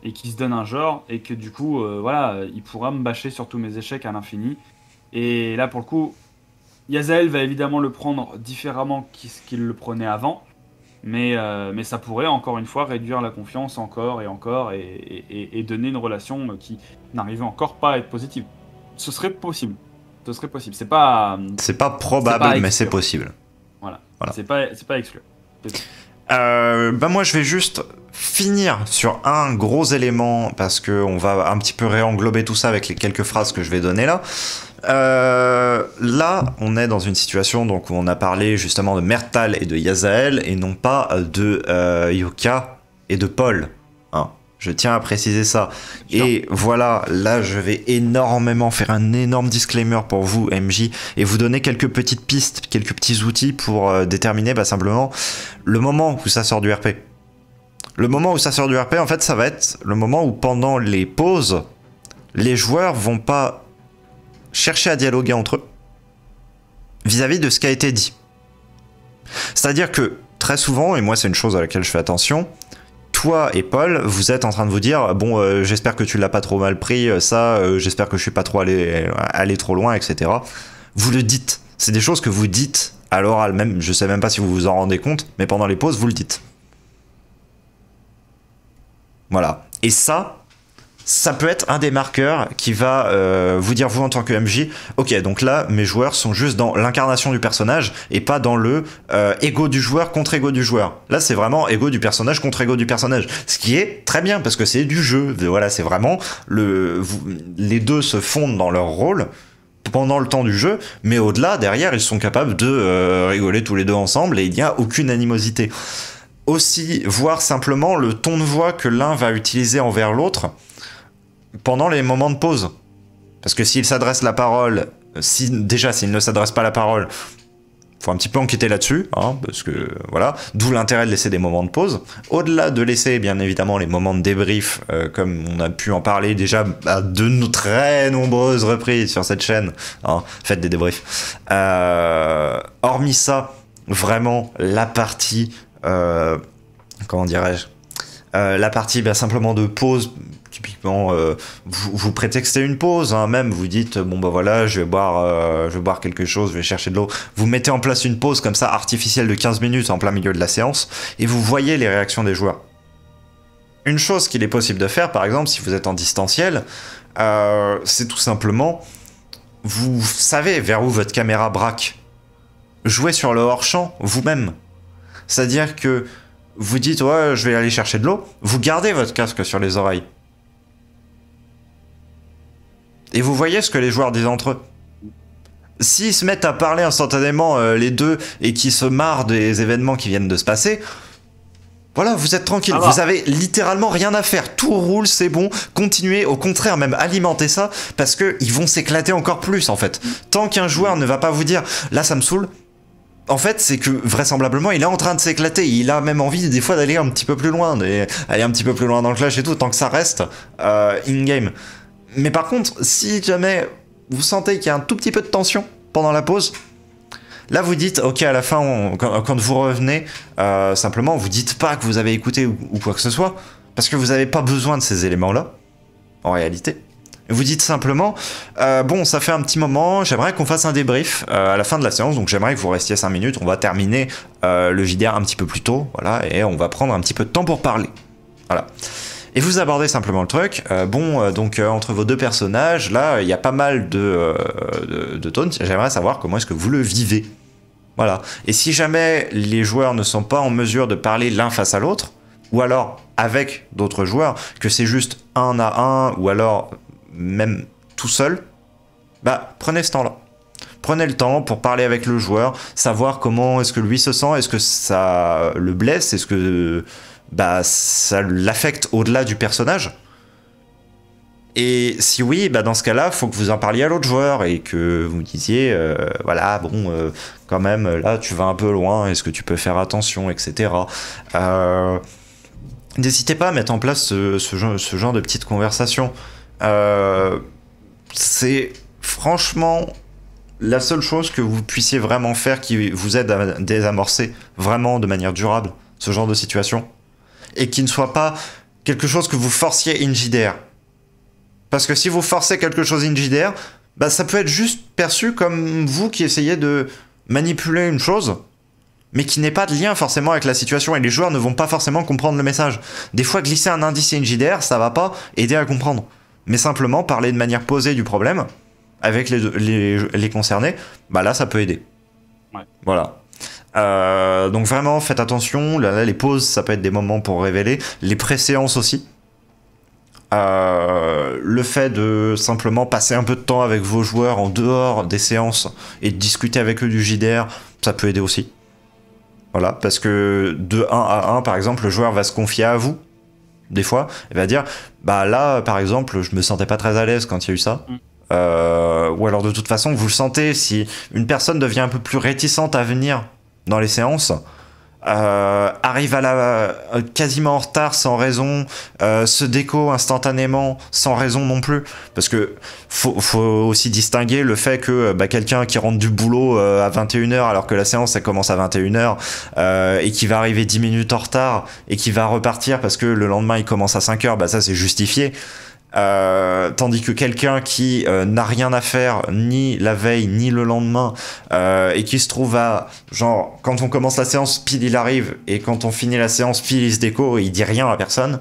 et qui se donne un genre, et que du coup, voilà, il pourra me bâcher sur tous mes échecs à l'infini. Et là, pour le coup, Yazael va évidemment le prendre différemment qu'il le prenait avant, mais ça pourrait, encore une fois, réduire la confiance encore et encore, et donner une relation qui n'arrivait encore pas à être positive. Ce serait possible. C'est pas probable, mais c'est possible. Voilà. C'est pas exclu. Moi, je vais juste finir sur un gros élément, parce qu'on va un petit peu réenglober tout ça avec les quelques phrases que je vais donner là. Là, on est dans une situation donc, où on a parlé justement de Myrtal et de Yazael, et non pas de Yoka et de Paul. Hein. Je tiens à préciser ça. Et voilà, là, je vais faire un énorme disclaimer pour vous, MJ, et vous donner quelques petites pistes, quelques petits outils pour déterminer simplement le moment où ça sort du RP. Le moment où ça sort du RP, en fait, ça va être le moment où, pendant les pauses, les joueurs vont pas chercher à dialoguer entre eux vis-à-vis de ce qui a été dit. C'est-à-dire que, très souvent, et moi, c'est une chose à laquelle je fais attention, toi et Paul, vous êtes en train de vous dire bon, j'espère que tu l'as pas trop mal pris, j'espère que je suis pas trop allé trop loin, etc. Vous le dites. C'est des choses que vous dites à l'oral, même, je sais même pas si vous vous en rendez compte, mais pendant les pauses, vous le dites. Voilà. Et ça peut être un des marqueurs qui va vous dire, vous en tant que MJ, ok, donc là, mes joueurs sont juste dans l'incarnation du personnage et pas dans le ego du joueur contre ego du joueur. Là, c'est vraiment ego du personnage contre ego du personnage. Ce qui est très bien, parce que c'est du jeu. Voilà, c'est vraiment les deux se fondent dans leur rôle pendant le temps du jeu, mais au-delà, derrière, ils sont capables de rigoler tous les deux ensemble et il n'y a aucune animosité. Aussi, voir simplement le ton de voix que l'un va utiliser envers l'autre pendant les moments de pause. Parce que s'il s'adresse la parole, s'il ne s'adresse pas la parole, faut un petit peu enquêter là-dessus, hein, parce que voilà, d'où l'intérêt de laisser des moments de pause. Au-delà de laisser, bien évidemment, les moments de débrief, comme on a pu en parler déjà à de très nombreuses reprises sur cette chaîne, hein, faites des débriefs. Hormis ça, vraiment, la partie, comment dirais-je, la partie simplement de pause. Typiquement, vous prétextez une pause, hein, même vous dites bon voilà, je vais boire quelque chose, je vais chercher de l'eau. Vous mettez en place une pause comme ça artificielle de 15 minutes en plein milieu de la séance et vous voyez les réactions des joueurs. Une chose qu'il est possible de faire, par exemple, si vous êtes en distanciel, c'est tout simplement, vous savez vers où votre caméra braque. Jouez sur le hors-champ vous-même. C'est-à-dire que vous dites ouais, je vais aller chercher de l'eau, vous gardez votre casque sur les oreilles. Et vous voyez ce que les joueurs disent entre eux. S'ils se mettent à parler instantanément les deux et qu'ils se marrent des événements qui viennent de se passer, voilà, vous êtes tranquille. Vous avez littéralement rien à faire. Tout roule, c'est bon. Continuez, au contraire, même alimenter ça parce qu'ils vont s'éclater encore plus en fait. Tant qu'un joueur ne va pas vous dire là ça me saoule, En fait, c'est que vraisemblablement, il est en train de s'éclater. Il a même envie des fois d'aller un petit peu plus loin, d'aller un petit peu plus loin dans le clash et tout, tant que ça reste in-game. Mais par contre, si jamais vous sentez qu'il y a un tout petit peu de tension pendant la pause, là vous dites, ok, à la fin, quand vous revenez, simplement, vous dites pas que vous avez écouté ou quoi que ce soit, parce que vous n'avez pas besoin de ces éléments-là, en réalité. Vous dites simplement, bon, ça fait un petit moment, j'aimerais qu'on fasse un débrief à la fin de la séance, donc j'aimerais que vous restiez 5 minutes, on va terminer le JDR un petit peu plus tôt, voilà, et on va prendre un petit peu de temps pour parler. Voilà. Et vous abordez simplement le truc, donc entre vos deux personnages, là, il y a pas mal de taunts, j'aimerais savoir comment est-ce que vous le vivez. Voilà. Et si jamais les joueurs ne sont pas en mesure de parler l'un face à l'autre, ou alors avec d'autres joueurs, que c'est juste un à un, ou alors même tout seul, bah prenez ce temps-là. Prenez le temps pour parler avec le joueur, savoir comment est-ce que lui se sent, est-ce que ça le blesse, est-ce que bah, ça l'affecte au-delà du personnage. Et si oui, bah dans ce cas-là, faut que vous en parliez à l'autre joueur et que vous disiez, voilà, bon, quand même, là, tu vas un peu loin, est-ce que tu peux faire attention, etc. N'hésitez pas à mettre en place ce genre de petites conversations. C'est franchement la seule chose que vous puissiez vraiment faire qui vous aide à désamorcer vraiment de manière durable ce genre de situation et qui ne soit pas quelque chose que vous forciez in JDR. Parce que si vous forcez quelque chose in JDR, bah ça peut être juste perçu comme vous qui essayez de manipuler une chose mais qui n'est pas de lien forcément avec la situation et les joueurs ne vont pas forcément comprendre le message. Des fois, glisser un indice in JDR, ça va pas aider à comprendre. Mais simplement parler de manière posée du problème avec les concernés, bah là, ça peut aider. Ouais. Voilà. Donc vraiment, faites attention. Là, les pauses, ça peut être des moments pour révéler. Les préséances aussi. Le fait de simplement passer un peu de temps avec vos joueurs en dehors des séances et de discuter avec eux du JDR, ça peut aider aussi. Voilà, parce que de 1 à 1, par exemple, le joueur va se confier à vous, des fois, et va dire, bah là, par exemple, je me sentais pas très à l'aise quand il y a eu ça. Ou alors de toute façon, vous le sentez, si une personne devient un peu plus réticente à venir dans les séances, arrive à quasiment en retard sans raison, se déco instantanément sans raison non plus, parce que faut aussi distinguer le fait que quelqu'un qui rentre du boulot à 21h alors que la séance elle commence à 21h et qui va arriver 10 minutes en retard et qui va repartir parce que le lendemain il commence à 5h, bah ça c'est justifié. Tandis que quelqu'un qui n'a rien à faire ni la veille ni le lendemain et qui se trouve à genre quand on commence la séance pile il arrive et quand on finit la séance pile il se déco et il dit rien à personne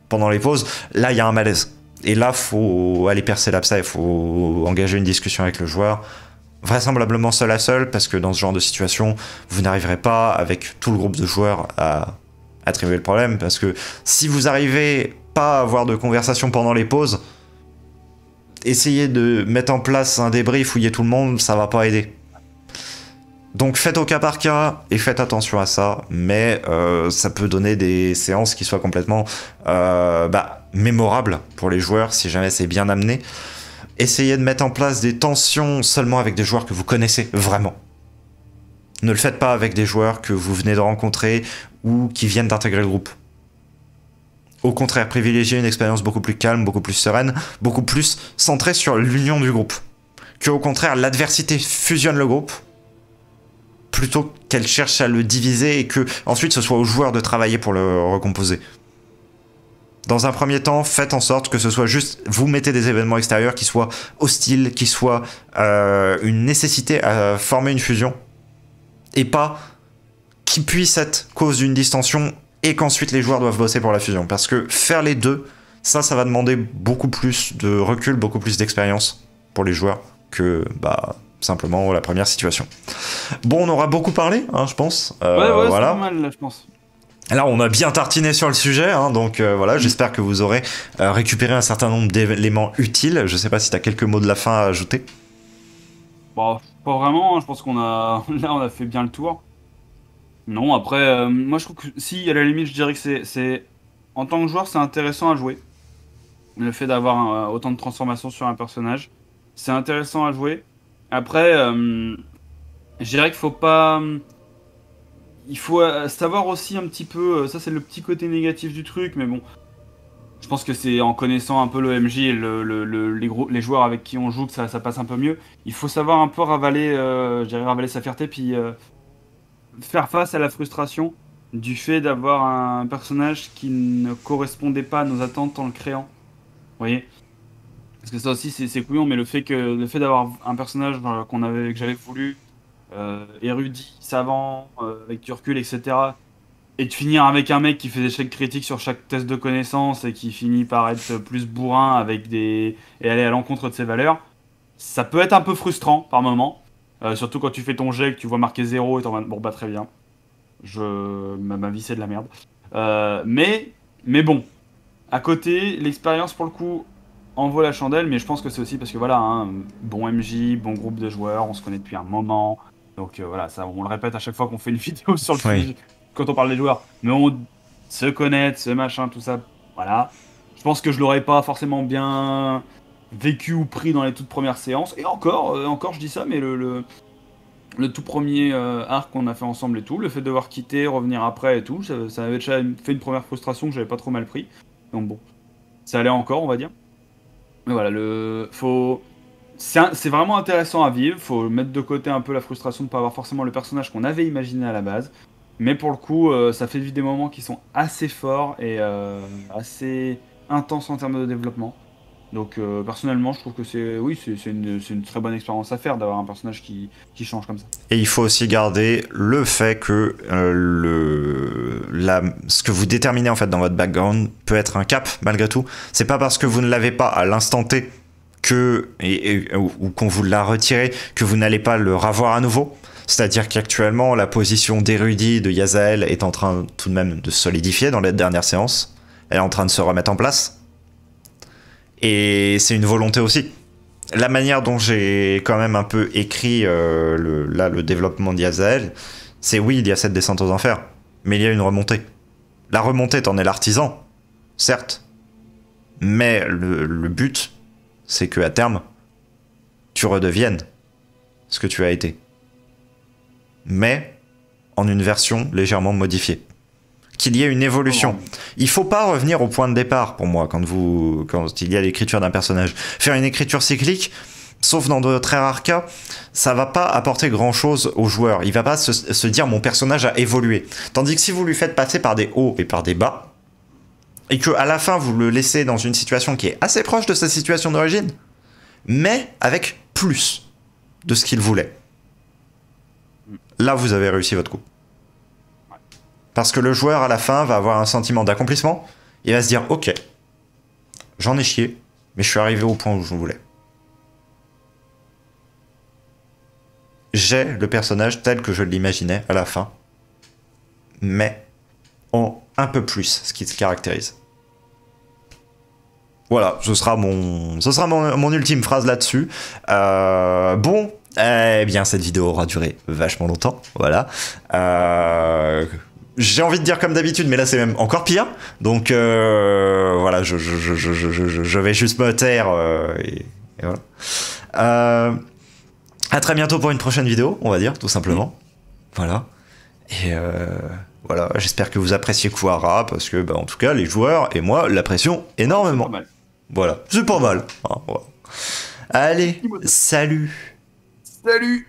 pendant les pauses, là il y a un malaise et là faut aller percer l'abcès, il faut engager une discussion avec le joueur vraisemblablement seul à seul parce que dans ce genre de situation vous n'arriverez pas avec tout le groupe de joueurs à attribuer le problème parce que si vous arrivez pas avoir de conversation pendant les pauses, essayer de mettre en place un débrief, fouiller tout le monde, ça va pas aider. Donc faites au cas par cas et faites attention à ça, mais ça peut donner des séances qui soient complètement mémorables pour les joueurs si jamais c'est bien amené. Essayez de mettre en place des tensions seulement avec des joueurs que vous connaissez vraiment. Ne le faites pas avec des joueurs que vous venez de rencontrer ou qui viennent d'intégrer le groupe. Au contraire, privilégiez une expérience beaucoup plus calme, beaucoup plus sereine, beaucoup plus centrée sur l'union du groupe. Que au contraire, l'adversité fusionne le groupe, plutôt qu'elle cherche à le diviser et que ensuite ce soit aux joueurs de travailler pour le recomposer. Dans un premier temps, faites en sorte que ce soit juste, vous mettez des événements extérieurs qui soient hostiles, qui soient une nécessité à former une fusion, et pas qui puisse être cause d'une distension et qu'ensuite les joueurs doivent bosser pour la fusion. Parce que faire les deux, ça va demander beaucoup plus de recul, beaucoup plus d'expérience pour les joueurs que simplement la première situation. Bon, on aura beaucoup parlé, hein, je pense. Ouais, voilà. C'est pas mal, là, je pense. Là, on a bien tartiné sur le sujet, hein, donc voilà, j'espère que vous aurez récupéré un certain nombre d'éléments utiles. Je sais pas si tu as quelques mots de la fin à ajouter. Bon, pas vraiment, hein, je pense qu'on a... Là, on a fait bien le tour. Non, après, moi je trouve que si, à la limite, je dirais que c'est... En tant que joueur, c'est intéressant à jouer. Le fait d'avoir autant de transformations sur un personnage. C'est intéressant à jouer. Après, Je dirais qu'il faut pas. Il faut savoir aussi un petit peu. Ça, c'est le petit côté négatif du truc, mais bon. Je pense que c'est en connaissant un peu l'OMJ et les joueurs avec qui on joue que ça passe un peu mieux. Il faut savoir un peu ravaler, je dirais ravaler sa fierté, puis faire face à la frustration du fait d'avoir un personnage qui ne correspondait pas à nos attentes en le créant. Vous voyez? Parce que ça aussi c'est couillon, mais le fait d'avoir un personnage que j'avais voulu, érudit, savant, avec du recul, etc. Et de finir avec un mec qui fait des échecs critiques sur chaque test de connaissance et qui finit par être plus bourrin et aller à l'encontre de ses valeurs, ça peut être un peu frustrant par moment. Surtout quand tu fais ton jet, que tu vois marqué 0 et t'en vas bon bah très bien. Ma vie c'est de la merde. Mais bon, à côté, l'expérience pour le coup en vaut la chandelle, mais je pense que c'est aussi parce que voilà, hein, bon MJ, bon groupe de joueurs, on se connaît depuis un moment. Donc voilà, ça on le répète à chaque fois qu'on fait une vidéo sur le Oui. sujet, quand on parle des joueurs. Mais on se connaître, ce machin, tout ça, voilà. Je pense que je l'aurais pas forcément bien vécu ou pris dans les toutes premières séances. Et encore je dis ça, mais le tout premier arc qu'on a fait ensemble et tout, le fait de devoir quitter, revenir après et tout, ça avait déjà fait une première frustration que j'avais pas trop mal pris. Donc bon, ça allait encore, on va dire. Mais voilà, c'est vraiment intéressant à vivre. Faut mettre de côté un peu la frustration de ne pas avoir forcément le personnage qu'on avait imaginé à la base. Mais pour le coup, ça fait vivre des moments qui sont assez forts et assez intenses en termes de développement. Donc personnellement, je trouve que c'est une très bonne expérience à faire d'avoir un personnage qui change comme ça. Et il faut aussi garder le fait que ce que vous déterminez en fait dans votre background peut être un cap malgré tout. C'est pas parce que vous ne l'avez pas à l'instant T ou qu'on vous l'a retiré que vous n'allez pas le revoir à nouveau. C'est-à-dire qu'actuellement, la position d'érudit de Yazael est en train tout de même de se solidifier dans les dernières séances. Elle est en train de se remettre en place. Et c'est une volonté aussi. La manière dont j'ai quand même un peu écrit le développement d'Yazael, c'est oui, il y a cette descente aux enfers, mais il y a une remontée. La remontée, t'en es l'artisan, certes, mais le but, c'est que à terme, tu redeviennes ce que tu as été. Mais en une version légèrement modifiée. Qu'il y ait une évolution. Il faut pas revenir au point de départ, pour moi, quand il y a l'écriture d'un personnage. Faire une écriture cyclique, sauf dans de très rares cas, ça va pas apporter grand chose au joueur. Il va pas se dire mon personnage a évolué. Tandis que si vous lui faites passer par des hauts et par des bas, et que à la fin vous le laissez dans une situation qui est assez proche de sa situation d'origine, mais avec plus de ce qu'il voulait, là vous avez réussi votre coup. Parce que le joueur, à la fin, va avoir un sentiment d'accomplissement. Il va se dire, ok, j'en ai chié, mais je suis arrivé au point où je voulais. J'ai le personnage tel que je l'imaginais à la fin, mais en un peu plus ce qui se caractérise. Voilà, ce sera mon ultime phrase là-dessus. Bon, eh bien, cette vidéo aura duré vachement longtemps, voilà. J'ai envie de dire comme d'habitude, mais là c'est même encore pire. Donc voilà, je vais juste me taire et voilà. À très bientôt pour une prochaine vidéo, on va dire, tout simplement. Voilà. Et voilà, j'espère que vous appréciez Kuwara, parce que, bah, en tout cas, les joueurs et moi l'apprécions énormément. C'est pas mal. Voilà, c'est pas mal. Hein, voilà. Allez, salut. Salut!